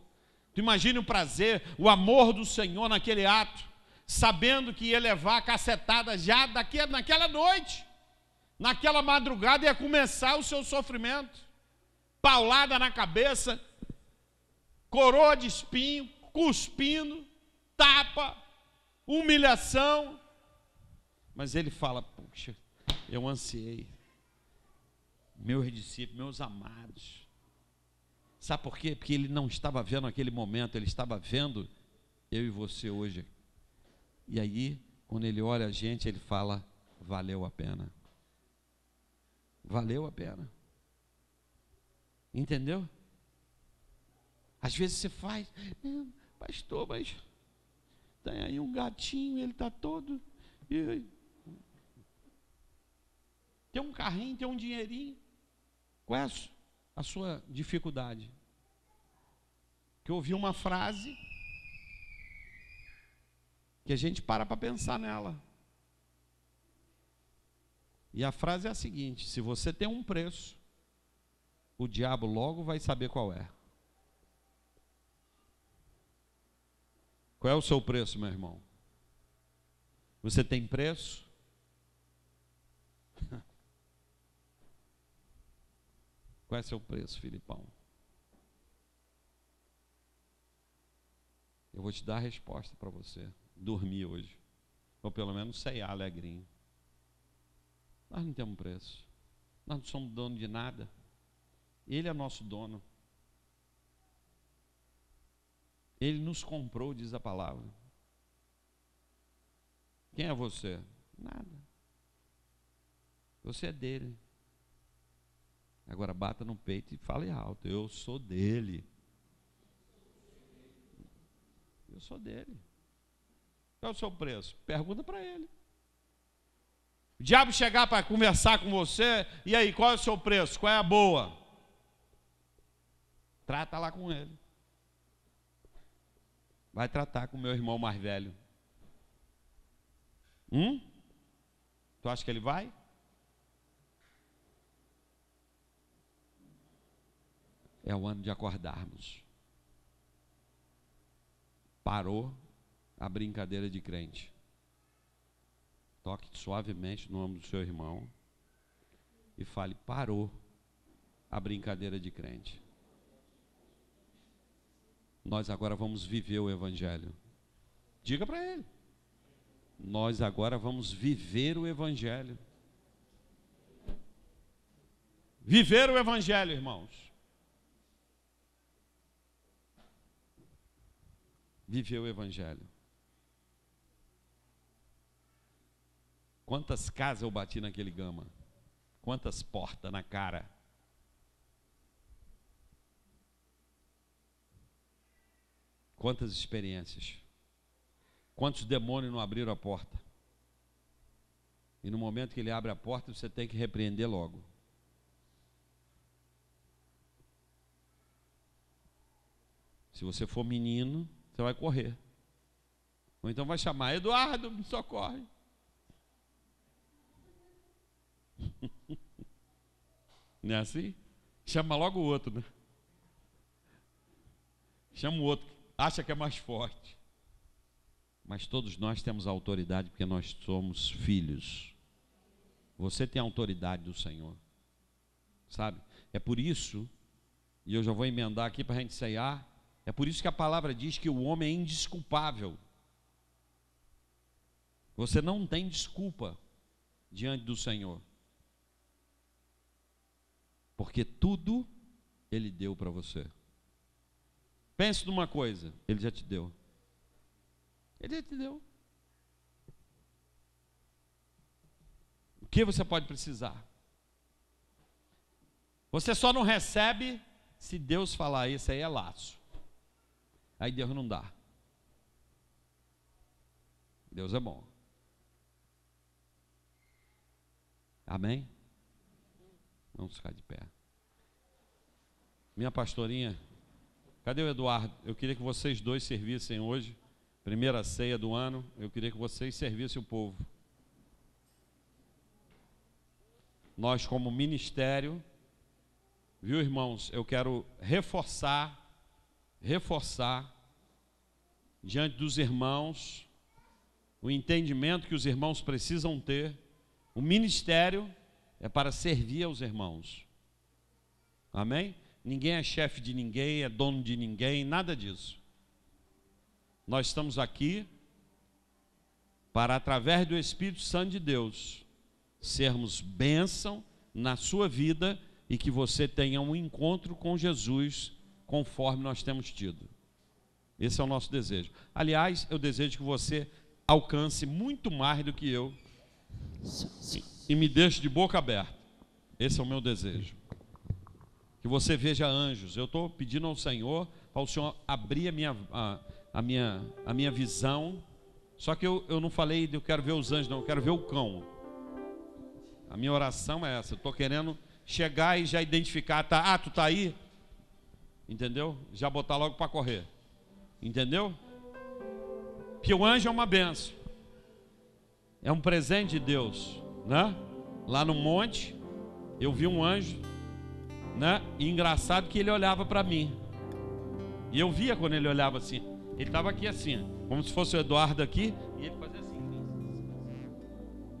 Tu imagina o prazer, o amor do Senhor naquele ato, sabendo que ia levar a cacetada já naquela noite, naquela madrugada ia começar o seu sofrimento. Paulada na cabeça, coroa de espinho, cuspindo, tapa, humilhação. Mas ele fala: puxa, eu ansiei. Meus discípulos, meus amados. Sabe por quê? Porque ele não estava vendo aquele momento, ele estava vendo eu e você hoje. E aí, quando ele olha a gente, ele fala: valeu a pena. Valeu a pena. Entendeu? Às vezes você faz, pastor, mas tem aí um gatinho, ele está todo. Tem um carrinho, tem um dinheirinho. Qual é a sua dificuldade? Que eu ouvi uma frase que a gente para pensar nela. E a frase é a seguinte: se você tem um preço, o diabo logo vai saber qual é. Qual é o seu preço, meu irmão? Você tem preço? Qual é o seu preço, Filipão? Eu vou te dar a resposta para você. Dormir hoje. Ou pelo menos ceiar alegrinho. Nós não temos preço. Nós não somos dono de nada. Ele é nosso dono. Ele nos comprou, diz a palavra. Quem é você? Nada. Você é dele. Agora bata no peito e fale alto: eu sou dele. Eu sou dele. Qual é o seu preço? Pergunta para ele. O diabo chegar para conversar com você, e aí, qual é o seu preço? Qual é a boa? Trata lá com ele. Vai tratar com o meu irmão mais velho. Tu acha que ele vai? É o ano de acordarmos. Parou a brincadeira de crente. Toque suavemente no ombro do seu irmão e fale: parou a brincadeira de crente. Nós agora vamos viver o Evangelho. Diga para ele. Nós agora vamos viver o Evangelho. Viver o Evangelho, irmãos. Viver o Evangelho. Quantas casas eu bati naquele Gama? Quantas portas na cara? Quantas experiências? Quantos demônios não abriram a porta? E no momento que ele abre a porta, você tem que repreender logo. Se você for menino, você vai correr. Ou então vai chamar: Eduardo, me socorre. Não é assim? Chama logo o outro, né? Chama o outro, acha que é mais forte. Mas todos nós temos autoridade porque nós somos filhos. Você tem a autoridade do Senhor, sabe? É por isso, e eu já vou emendar aqui para a gente ceiar, é por isso que a palavra diz que o homem é indesculpável. Você não tem desculpa diante do Senhor, porque tudo Ele deu para você. Pense numa coisa, Ele já te deu. Ele já te deu. O que você pode precisar? Você só não recebe se Deus falar: isso aí é laço. Aí Deus não dá. Deus é bom. Amém? Vamos ficar de pé. Minha pastorinha, cadê o Eduardo? Eu queria que vocês dois servissem hoje, primeira ceia do ano. Eu queria que vocês servissem o povo. Nós, como ministério, viu, irmãos, eu quero reforçar diante dos irmãos o entendimento que os irmãos precisam ter. O ministério é para servir aos irmãos. Amém? Ninguém é chefe de ninguém, é dono de ninguém, nada disso. Nós estamos aqui para, através do Espírito Santo de Deus, sermos bênção na sua vida e que você tenha um encontro com Jesus conforme nós temos tido. Esse é o nosso desejo. Aliás, eu desejo que você alcance muito mais do que eu e me deixe de boca aberta. Esse é o meu desejo. Que você veja anjos. Eu estou pedindo ao Senhor para o Senhor abrir a minha visão. Só que eu não falei de eu quero ver os anjos, não, eu quero ver o cão. A minha oração é essa. Eu estou querendo chegar e já identificar, tá? Ah, tu está aí? Entendeu? Já botar logo para correr. Entendeu? Que o anjo é uma benção. É um presente de Deus, né? Lá no monte, eu vi um anjo, né? E engraçado que ele olhava para mim. E eu via quando ele olhava assim. Ele estava aqui assim, como se fosse o Eduardo aqui, e ele fazia assim.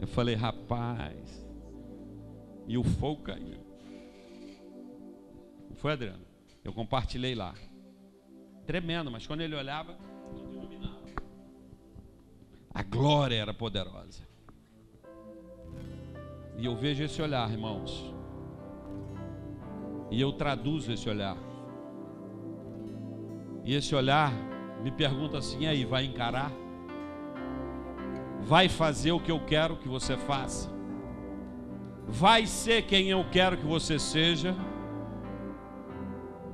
Eu falei: rapaz. E o fogo caiu. Não foi, Adriano? Eu compartilhei lá. Tremendo, mas quando ele olhava, tudo iluminava. A glória era poderosa. E eu vejo esse olhar, irmãos. E eu traduzo esse olhar. E esse olhar me pergunta assim: e aí, vai encarar? Vai fazer o que eu quero que você faça? Vai ser quem eu quero que você seja?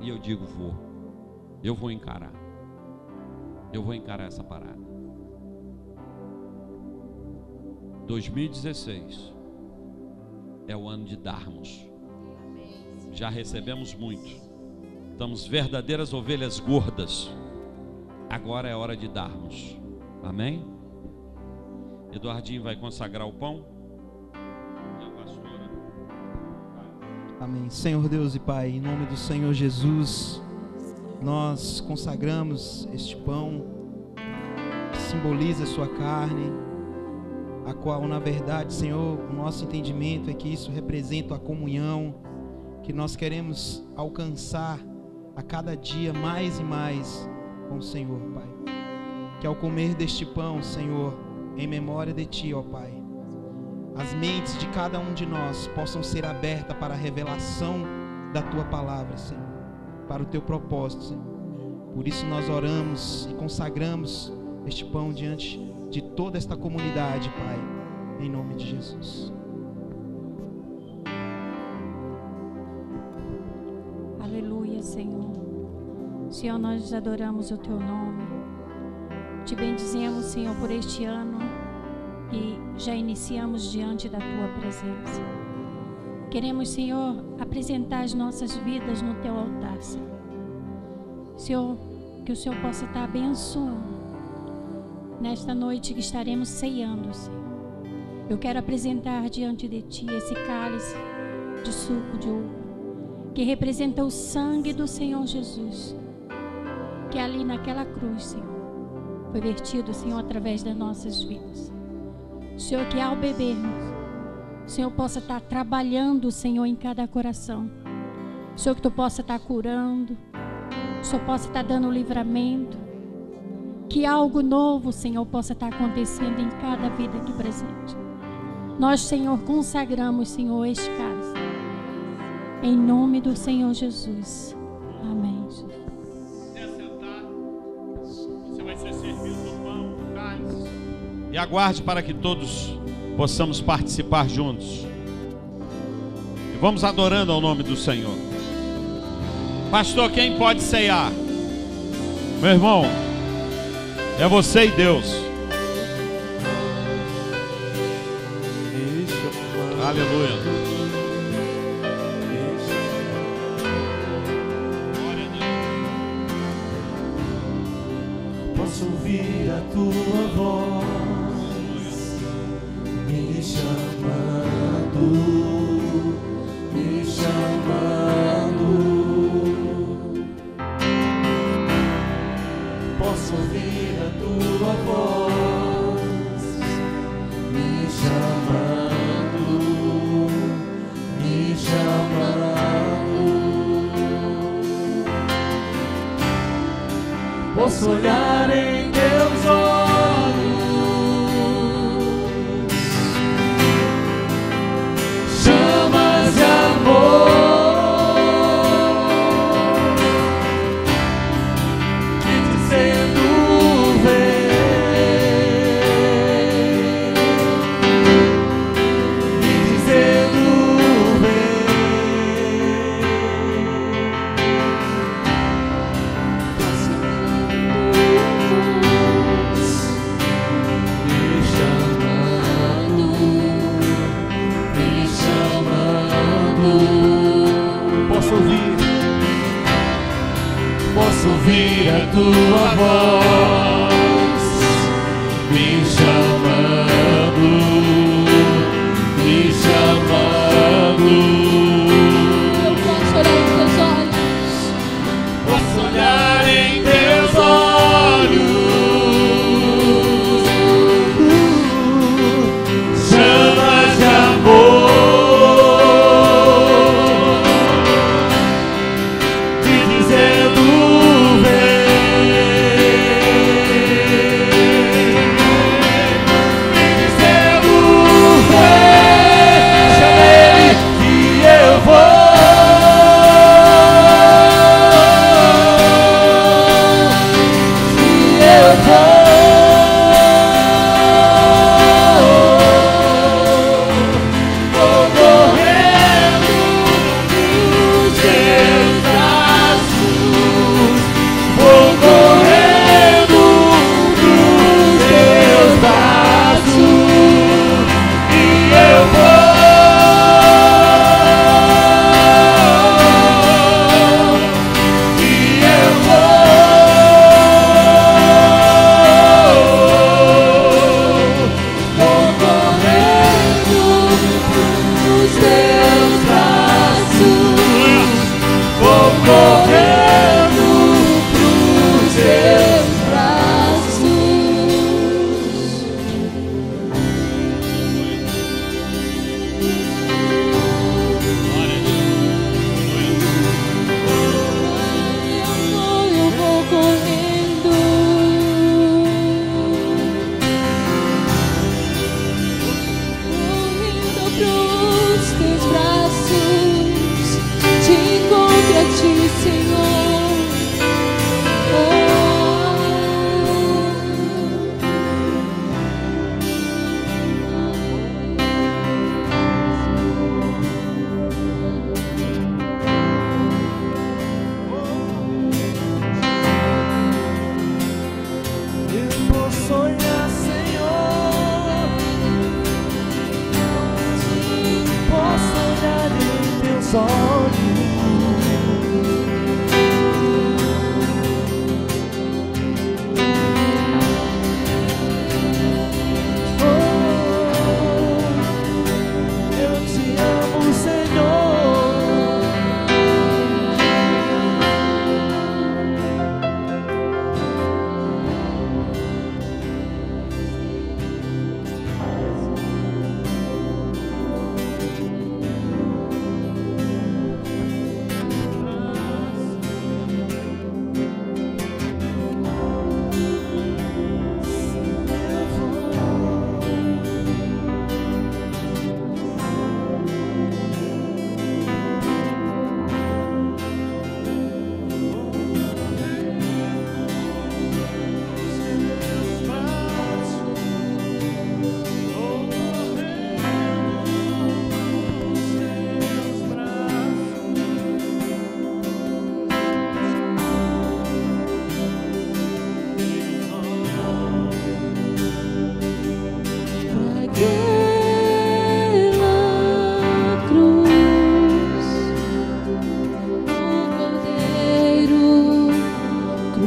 E eu digo: vou. Eu vou encarar. Eu vou encarar essa parada. 2016 é o ano de darmos. Já recebemos muito. Estamos verdadeiras ovelhas gordas. Agora é hora de darmos. Amém? Eduardinho vai consagrar o pão. E a pastora. Amém. Senhor Deus e Pai, em nome do Senhor Jesus, nós consagramos este pão que simboliza a sua carne, a qual, na verdade, Senhor, o nosso entendimento é que isso representa a comunhão que nós queremos alcançar a cada dia mais e mais com o Senhor, Pai. Que ao comer deste pão, Senhor, em memória de Ti, ó Pai. As mentes de cada um de nós possam ser abertas para a revelação da Tua palavra, Senhor, para o Teu propósito, Senhor. Por isso nós oramos e consagramos este pão diante de toda esta comunidade, Pai, em nome de Jesus. Aleluia, Senhor. Senhor, nós adoramos o Teu nome. Te bendizemos, Senhor, por este ano e já iniciamos diante da Tua presença. Queremos, Senhor, apresentar as nossas vidas no Teu altar, Senhor. Senhor, que o Senhor possa estar abençoando nesta noite que estaremos ceando, Senhor. Eu quero apresentar diante de Ti esse cálice de suco de uva, que representa o sangue do Senhor Jesus, que ali naquela cruz, Senhor, foi vertido, Senhor, através das nossas vidas. Senhor, que ao bebermos, o Senhor possa estar trabalhando, Senhor, em cada coração. Senhor, que Tu possa estar curando, o Senhor possa estar dando livramento, que algo novo, Senhor, possa estar acontecendo em cada vida aqui presente. Nós, Senhor, consagramos, Senhor, este cálice, em nome do Senhor Jesus. Amém. Se assentar, você vai ser servido do pão, do cálice. E aguarde para que todos possamos participar juntos. E vamos adorando ao nome do Senhor. Pastor, quem pode ceiar? Meu irmão, é você e Deus. Aleluia. Glória a Deus. Posso ouvir a Tua voz me chamando, me chamando. Posso ouvir a Tua voz me chamando, me chamando. Posso olhar em Teus olhos, chamas de amor, me dizendo vem, me dizendo vem. Posso ouvir a Tua voz me chamando, me chamando. Eu posso olhar em Teus olhos, Posso olhar em Teus olhos, chamas de amor, te dizendo vem,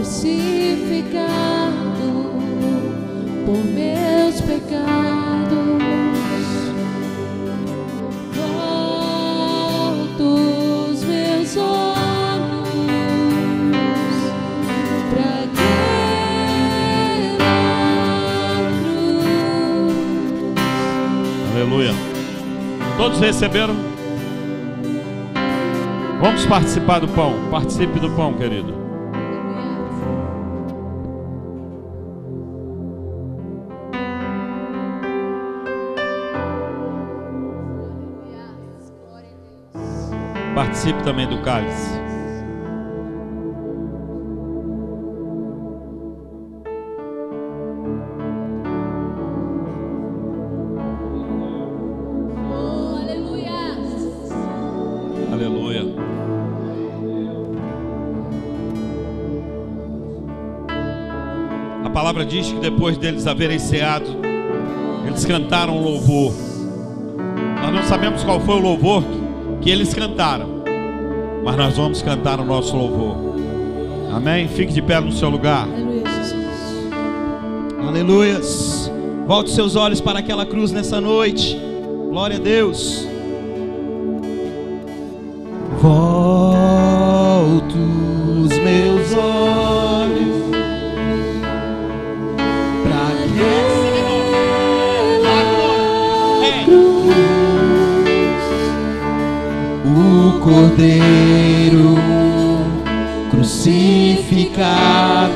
crucificado por meus pecados. Volto os meus olhos pra aquela cruz. Aleluia. Todos receberam? Vamos participar do pão. Participe do pão, querido. Participe também do cálice. Oh, aleluia. Aleluia. A palavra diz que depois deles haverem ceado, eles cantaram louvor. Nós não sabemos qual foi o louvor que eles cantaram, mas nós vamos cantar o nosso louvor. Amém? Fique de pé no seu lugar. Aleluia, Jesus. Aleluias. Volte seus olhos para aquela cruz nessa noite. Glória a Deus. Volto os meus olhos para aquela cruz. O Cordeiro crucificado,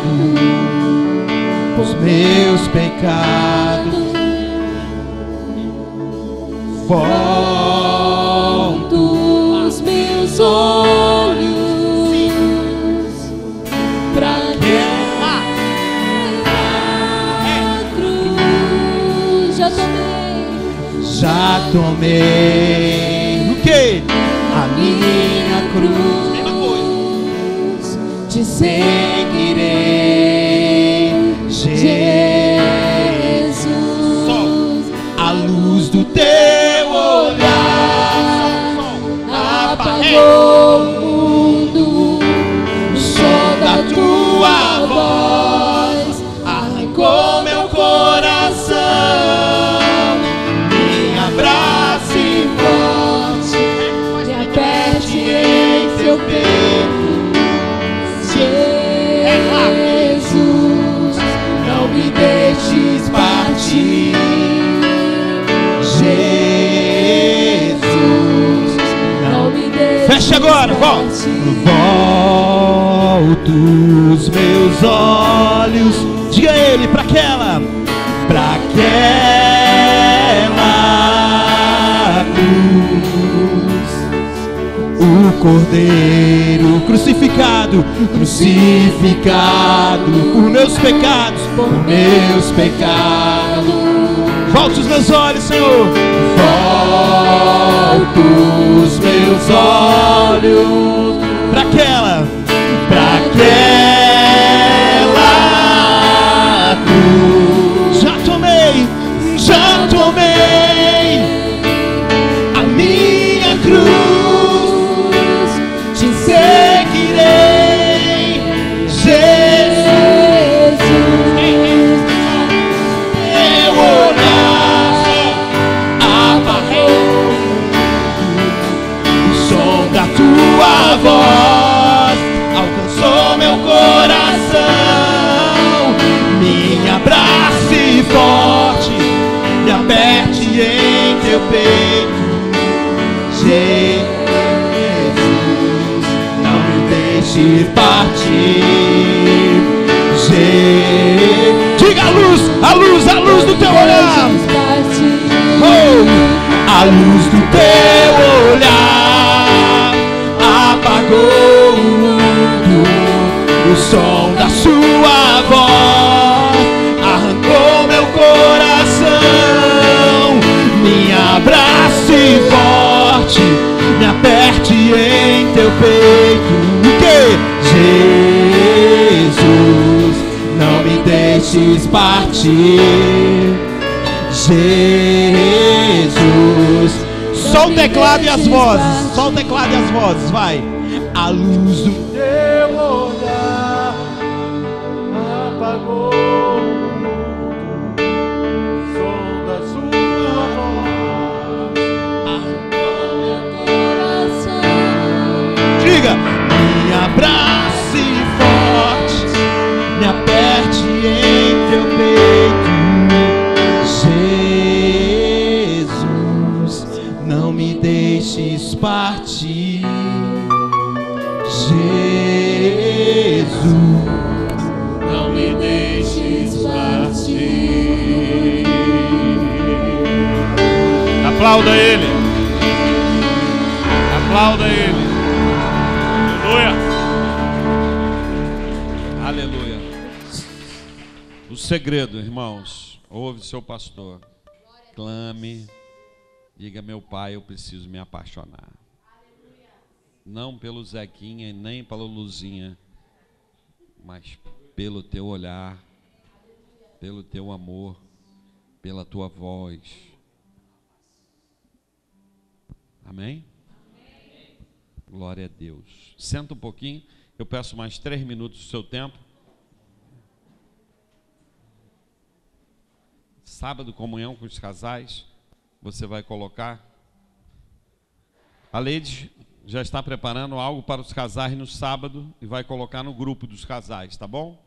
os meus pecados. Volto Os meus olhos pra aquela cruz. Já tomei o quê? a minha cruz. Te seguirei, Jesus. A luz do teu olhar apagou o mundo, o som da tua voz arrancou meu coração. Me abrace forte, me aperte em teu peito, Jesus. Não me deixes partir, Jesus. Não me deixes. Fecha agora, volta. Volto os meus olhos. Diga a ele, para aquela cruz. O Cordeiro crucificado, por meus pecados, Volte os meus olhos, Senhor. Volto os meus olhos para aquela cruz. Já tomei a minha cruz. Te seguirei, Jesus. Teu olhar apagou o som da tua voz, alcançou meu coração. Me abrace forte, me aperte em teu peito, Jesus. Não me deixe partir, Jesus. Diga a luz do teu olhar. Oh, a luz do teu olhar apagou o mundo, o som da sua voz arrancou meu coração. Me abrace forte, me aperte em teu peito. O que? Jesus, não me deixes partir, Jesus. Só o teclado e as vozes, vai. A luz do teu olhar não me deixes partir. Aplauda Ele. Aplauda Ele. Aleluia. Aleluia. O segredo, irmãos, ouve seu pastor. Clame. Diga: meu pai, eu preciso me apaixonar. Não pelo Zequinha e nem pela Luzinha, mas pelo teu olhar, pelo teu amor, pela tua voz. Amém? Glória a Deus. Senta um pouquinho. Eu peço mais 3 minutos do seu tempo. Sábado, comunhão com os casais. Você vai colocar. A Leide já está preparando algo para os casais no sábado e vai colocar no grupo dos casais, tá bom?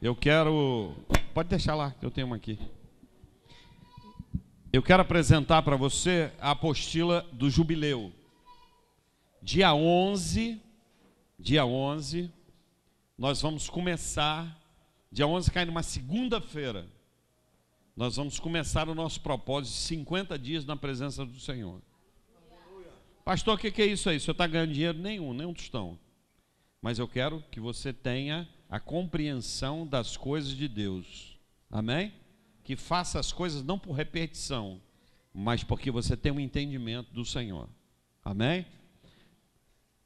Eu quero... Pode deixar lá, que eu tenho uma aqui. Eu quero apresentar para você a apostila do jubileu. Dia 11, nós vamos começar. Dia 11 cai numa segunda-feira. Nós vamos começar o nosso propósito de 50 dias na presença do Senhor. Pastor, o que é isso aí? O senhor está ganhando dinheiro? Nem um tostão. Mas eu quero que você tenha a compreensão das coisas de Deus. Amém? Que faça as coisas não por repetição, mas porque você tem um entendimento do Senhor. Amém?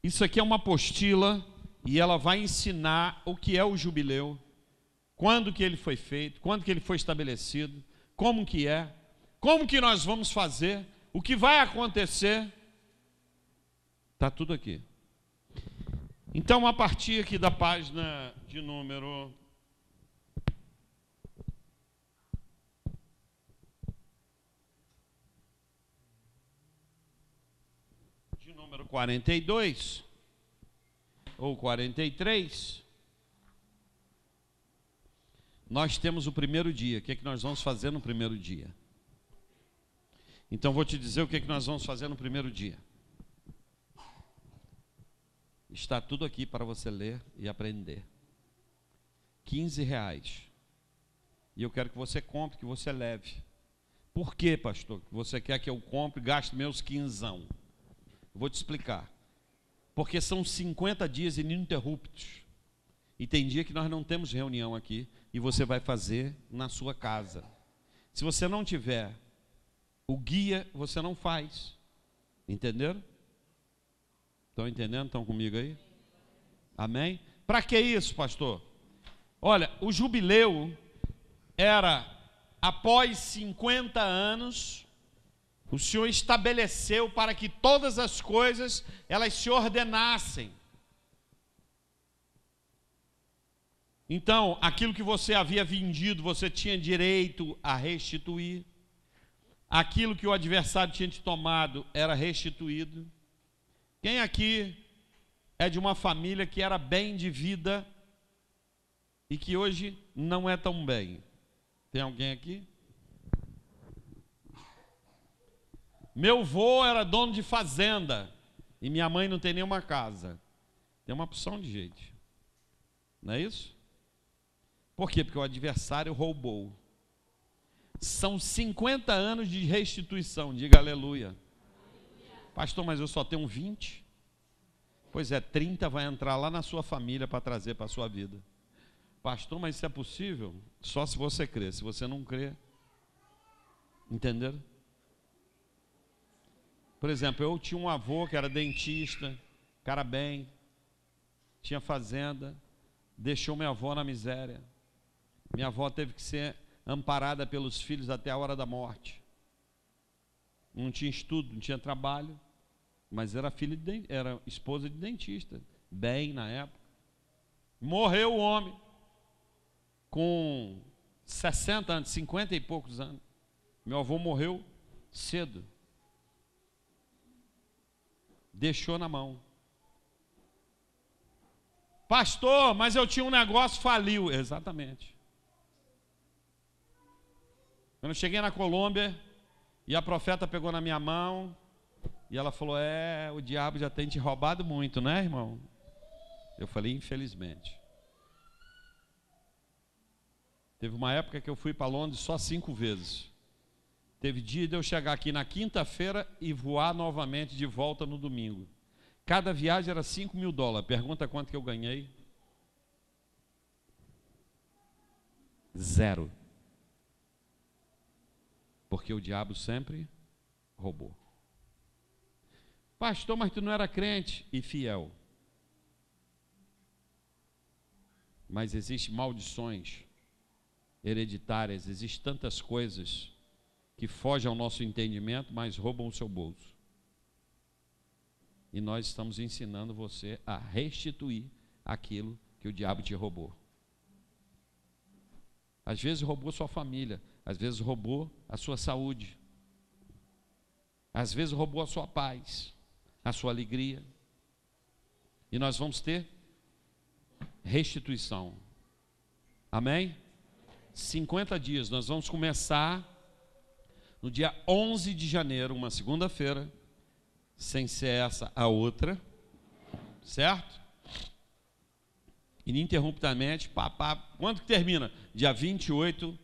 Isso aqui é uma apostila e ela vai ensinar o que é o jubileu, quando que ele foi feito, quando que ele foi estabelecido, como que nós vamos fazer, o que vai acontecer. Está tudo aqui. Então, a partir aqui da página de número... de número 42, ou 43... nós temos o primeiro dia. O que é que nós vamos fazer no primeiro dia? Então vou te dizer o que é que nós vamos fazer no primeiro dia. Está tudo aqui para você ler e aprender. R$15. E eu quero que você compre, que você leve. Por que, pastor? Você quer que eu compre e gaste meus 15? Eu vou te explicar. Porque são 50 dias ininterruptos. E tem dia que nós não temos reunião aqui e você vai fazer na sua casa. Se você não tiver o guia, você não faz. Entenderam? Estão entendendo? Estão comigo aí? Amém? Para que isso, pastor? Olha, o jubileu era após 50 anos, o Senhor estabeleceu para que todas as coisas elas se ordenassem. Então, aquilo que você havia vendido, você tinha direito a restituir. Aquilo que o adversário tinha te tomado era restituído. Quem aqui é de uma família que era bem de vida e que hoje não é tão bem? Tem alguém aqui? Meu avô era dono de fazenda e minha mãe não tem nenhuma casa. Tem uma opção de gente. Não é isso? Por quê? Porque o adversário roubou. São 50 anos de restituição. Diga aleluia. Pastor, mas eu só tenho 20. Pois é, 30 vai entrar lá na sua família para trazer para a sua vida. Pastor, mas isso é possível? Só se você crer. Se você não crer, entenderam? Por exemplo, eu tinha um avô que era dentista, cara bem, tinha fazenda, deixou minha avó na miséria. Minha avó teve que ser amparada pelos filhos até a hora da morte. Não tinha estudo, não tinha trabalho, mas era era esposa de dentista, bem na época. Morreu o homem com 60 anos, 50 e poucos anos. Meu avô morreu cedo. Deixou na mão. Pastor, mas eu tinha um negócio, faliu. Exatamente. Quando eu cheguei na Colômbia e a profeta pegou na minha mão e ela falou: o diabo já tem te roubado muito, né, irmão? Eu falei: infelizmente. Teve uma época que eu fui para Londres só 5 vezes. Teve dia de eu chegar aqui na quinta-feira e voar novamente de volta no domingo. Cada viagem era $5.000. Pergunta quanto que eu ganhei? 0. Porque o diabo sempre roubou. Pastor, mas tu não era crente e fiel. Mas existem maldições hereditárias, existem tantas coisas que fogem ao nosso entendimento, mas roubam o seu bolso. E nós estamos ensinando você a restituir aquilo que o diabo te roubou. Às vezes roubou sua família, às vezes roubou a sua saúde, às vezes roubou a sua paz, a sua alegria. E nós vamos ter restituição. Amém? 50 dias, nós vamos começar no dia 11 de janeiro, uma segunda-feira, sem ser essa a outra, certo? Ininterruptamente, quando que termina? Dia 28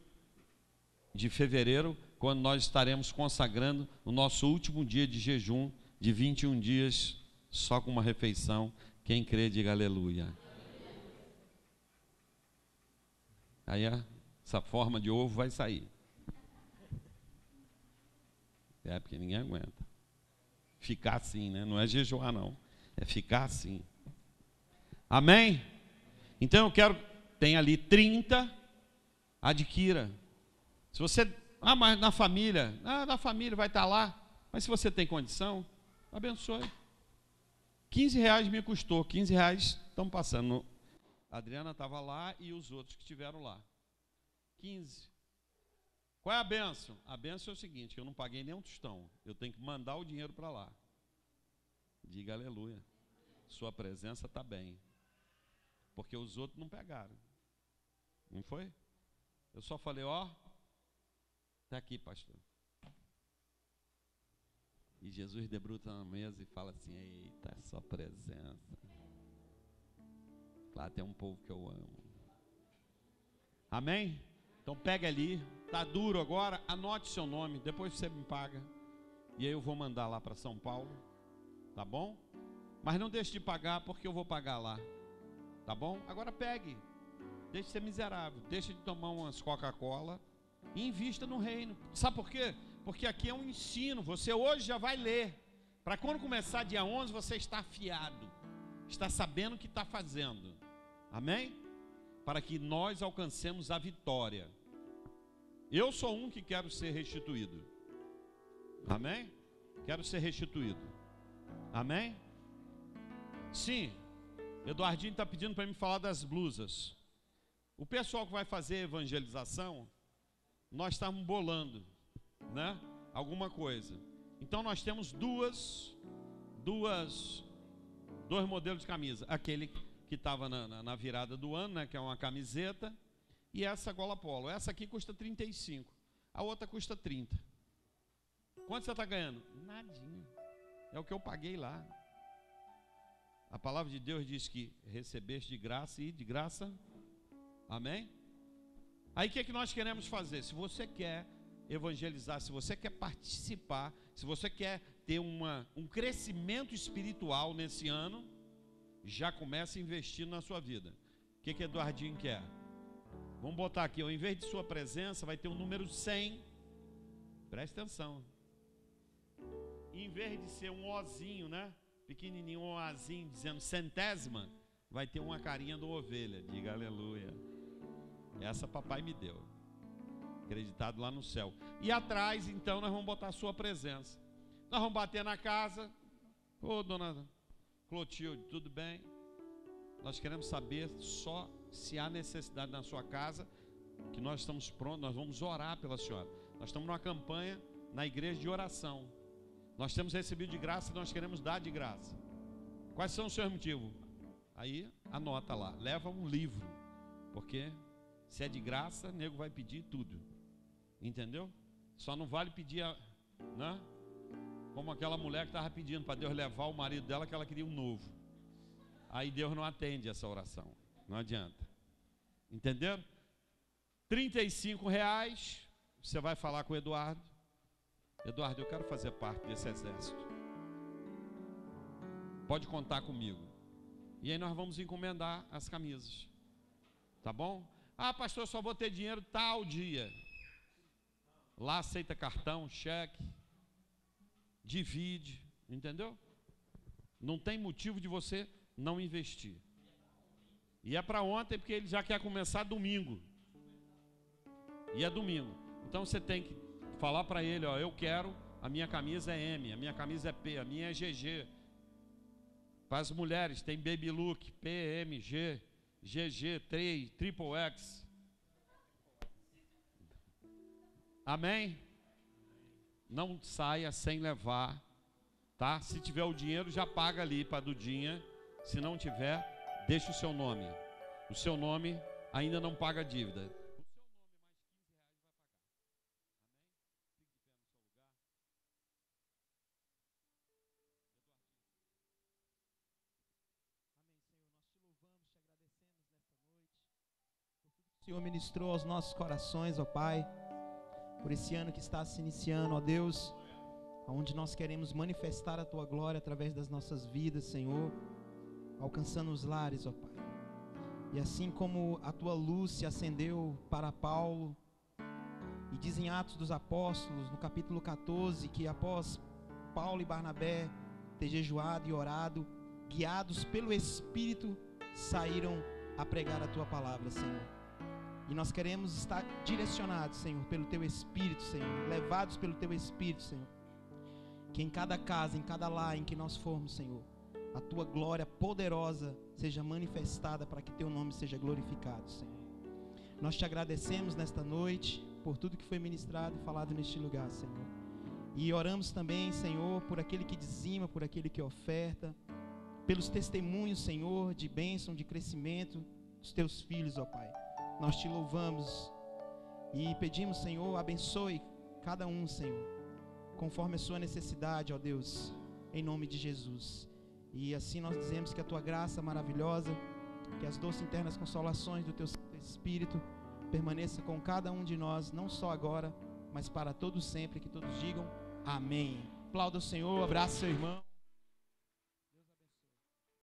de fevereiro, quando nós estaremos consagrando o nosso último dia de jejum, de 21 dias, só com uma refeição. Quem crê, diga aleluia. Aí essa forma de ovo vai sair. É porque ninguém aguenta. Ficar assim, né? Não é jejuar, não. É ficar assim. Amém? Então eu quero, tem ali 30, adquira. Se você, mas na família vai estar lá. Mas se você tem condição, abençoe. R$15 me custou, R$15 estão passando. A Adriana estava lá e os outros que estiveram lá. 15. Qual é a bênção? A bênção é o seguinte, eu não paguei nem um tostão. Eu tenho que mandar o dinheiro para lá. Diga aleluia. Sua presença está bem. Porque os outros não pegaram. Não foi? Eu só falei, está aqui, pastor. E Jesus debruça na mesa e fala assim, eita, é sua presença. Lá tem um povo que eu amo. Amém? Então pega ali, tá duro agora, anote seu nome, depois você me paga. E aí eu vou mandar lá para São Paulo, tá bom? Mas não deixe de pagar, porque eu vou pagar lá, tá bom? Agora pegue, deixe de ser miserável, deixe de tomar umas Coca-Cola e invista no reino. Sabe por quê? Porque aqui é um ensino, você hoje já vai ler, para quando começar dia 11 você está afiado, está sabendo o que está fazendo, amém? Para que nós alcancemos a vitória. Eu sou um que quero ser restituído. Amém? Quero ser restituído. Amém? Sim, Eduardinho está pedindo para mim falar das blusas. O pessoal que vai fazer evangelização, nós estamos bolando, né? Alguma coisa. Então nós temos dois modelos de camisa. Aquele que estava na virada do ano, né, que é uma camiseta, e essa gola polo. Essa aqui custa 35, a outra custa 30. Quanto você está ganhando? Nadinha. É o que eu paguei lá. A palavra de Deus diz que recebeste de graça e de graça. Amém? Aí o que é que nós queremos fazer? Se você quer evangelizar, se você quer participar, se você quer ter um crescimento espiritual nesse ano, já começa investindo na sua vida. O que Eduardinho quer? Vamos botar aqui, ao invés de sua presença, vai ter um número 100. Preste atenção. Em vez de ser um ozinho, né? Pequenininho, um ozinho, dizendo centésima, vai ter uma carinha de uma ovelha. Diga aleluia. Essa papai me deu. Acreditado lá no céu. E atrás, então, nós vamos botar a sua presença. Nós vamos bater na casa. Ô, dona Clotilde, tudo bem? Nós queremos saber só se há necessidade na sua casa, que nós estamos prontos, nós vamos orar pela senhora. Nós estamos numa campanha na igreja de oração. Nós temos recebido de graça e nós queremos dar de graça. Quais são os seus motivos? Aí anota lá, leva um livro, porque se é de graça, o nego vai pedir tudo. Entendeu? Só não vale pedir, né? Como aquela mulher que estava pedindo para Deus levar o marido dela, que ela queria um novo. Aí Deus não atende essa oração. Não adianta. Entenderam? R$35, você vai falar com o Eduardo. Eduardo, eu quero fazer parte desse exército. Pode contar comigo. E aí nós vamos encomendar as camisas. Tá bom? Ah, pastor, eu só vou ter dinheiro tal dia. Lá aceita cartão, cheque. Divide. Entendeu? Não tem motivo de você não investir. E é para ontem, porque ele já quer começar domingo. E é domingo. Então você tem que falar para ele, ó, eu quero, a minha camisa é M, a minha camisa é P, a minha é GG. Para as mulheres tem Baby Look, P, M, G, GG, 3, Triple X. Amém? Não saia sem levar, tá? Se tiver o dinheiro, já paga ali para a Dudinha. Se não tiver, deixa o seu nome. O seu nome ainda não paga a dívida. O Senhor ministrou aos nossos corações, ó Pai, por esse ano que está se iniciando, ó Deus, onde nós queremos manifestar a Tua glória através das nossas vidas, Senhor, alcançando os lares, ó Pai. E assim como a Tua luz se acendeu para Paulo, e diz em Atos dos Apóstolos, no capítulo 14, que após Paulo e Barnabé ter jejuado e orado, guiados pelo Espírito, saíram a pregar a Tua palavra, Senhor. E nós queremos estar direcionados, Senhor, pelo Teu Espírito, Senhor, levados pelo Teu Espírito, Senhor. Que em cada casa, em cada lar em que nós formos, Senhor, a Tua glória poderosa seja manifestada para que Teu nome seja glorificado, Senhor. Nós Te agradecemos nesta noite por tudo que foi ministrado e falado neste lugar, Senhor. E oramos também, Senhor, por aquele que dizima, por aquele que oferta, pelos testemunhos, Senhor, de bênção, de crescimento dos Teus filhos, ó Pai. Nós Te louvamos e pedimos, Senhor, abençoe cada um, Senhor, conforme a sua necessidade, ó Deus, em nome de Jesus. E assim nós dizemos que a Tua graça maravilhosa, que as doces internas consolações do Teu Espírito permaneça com cada um de nós, não só agora, mas para todos sempre, que todos digam amém. Aplauda o Senhor, abraça seu irmão.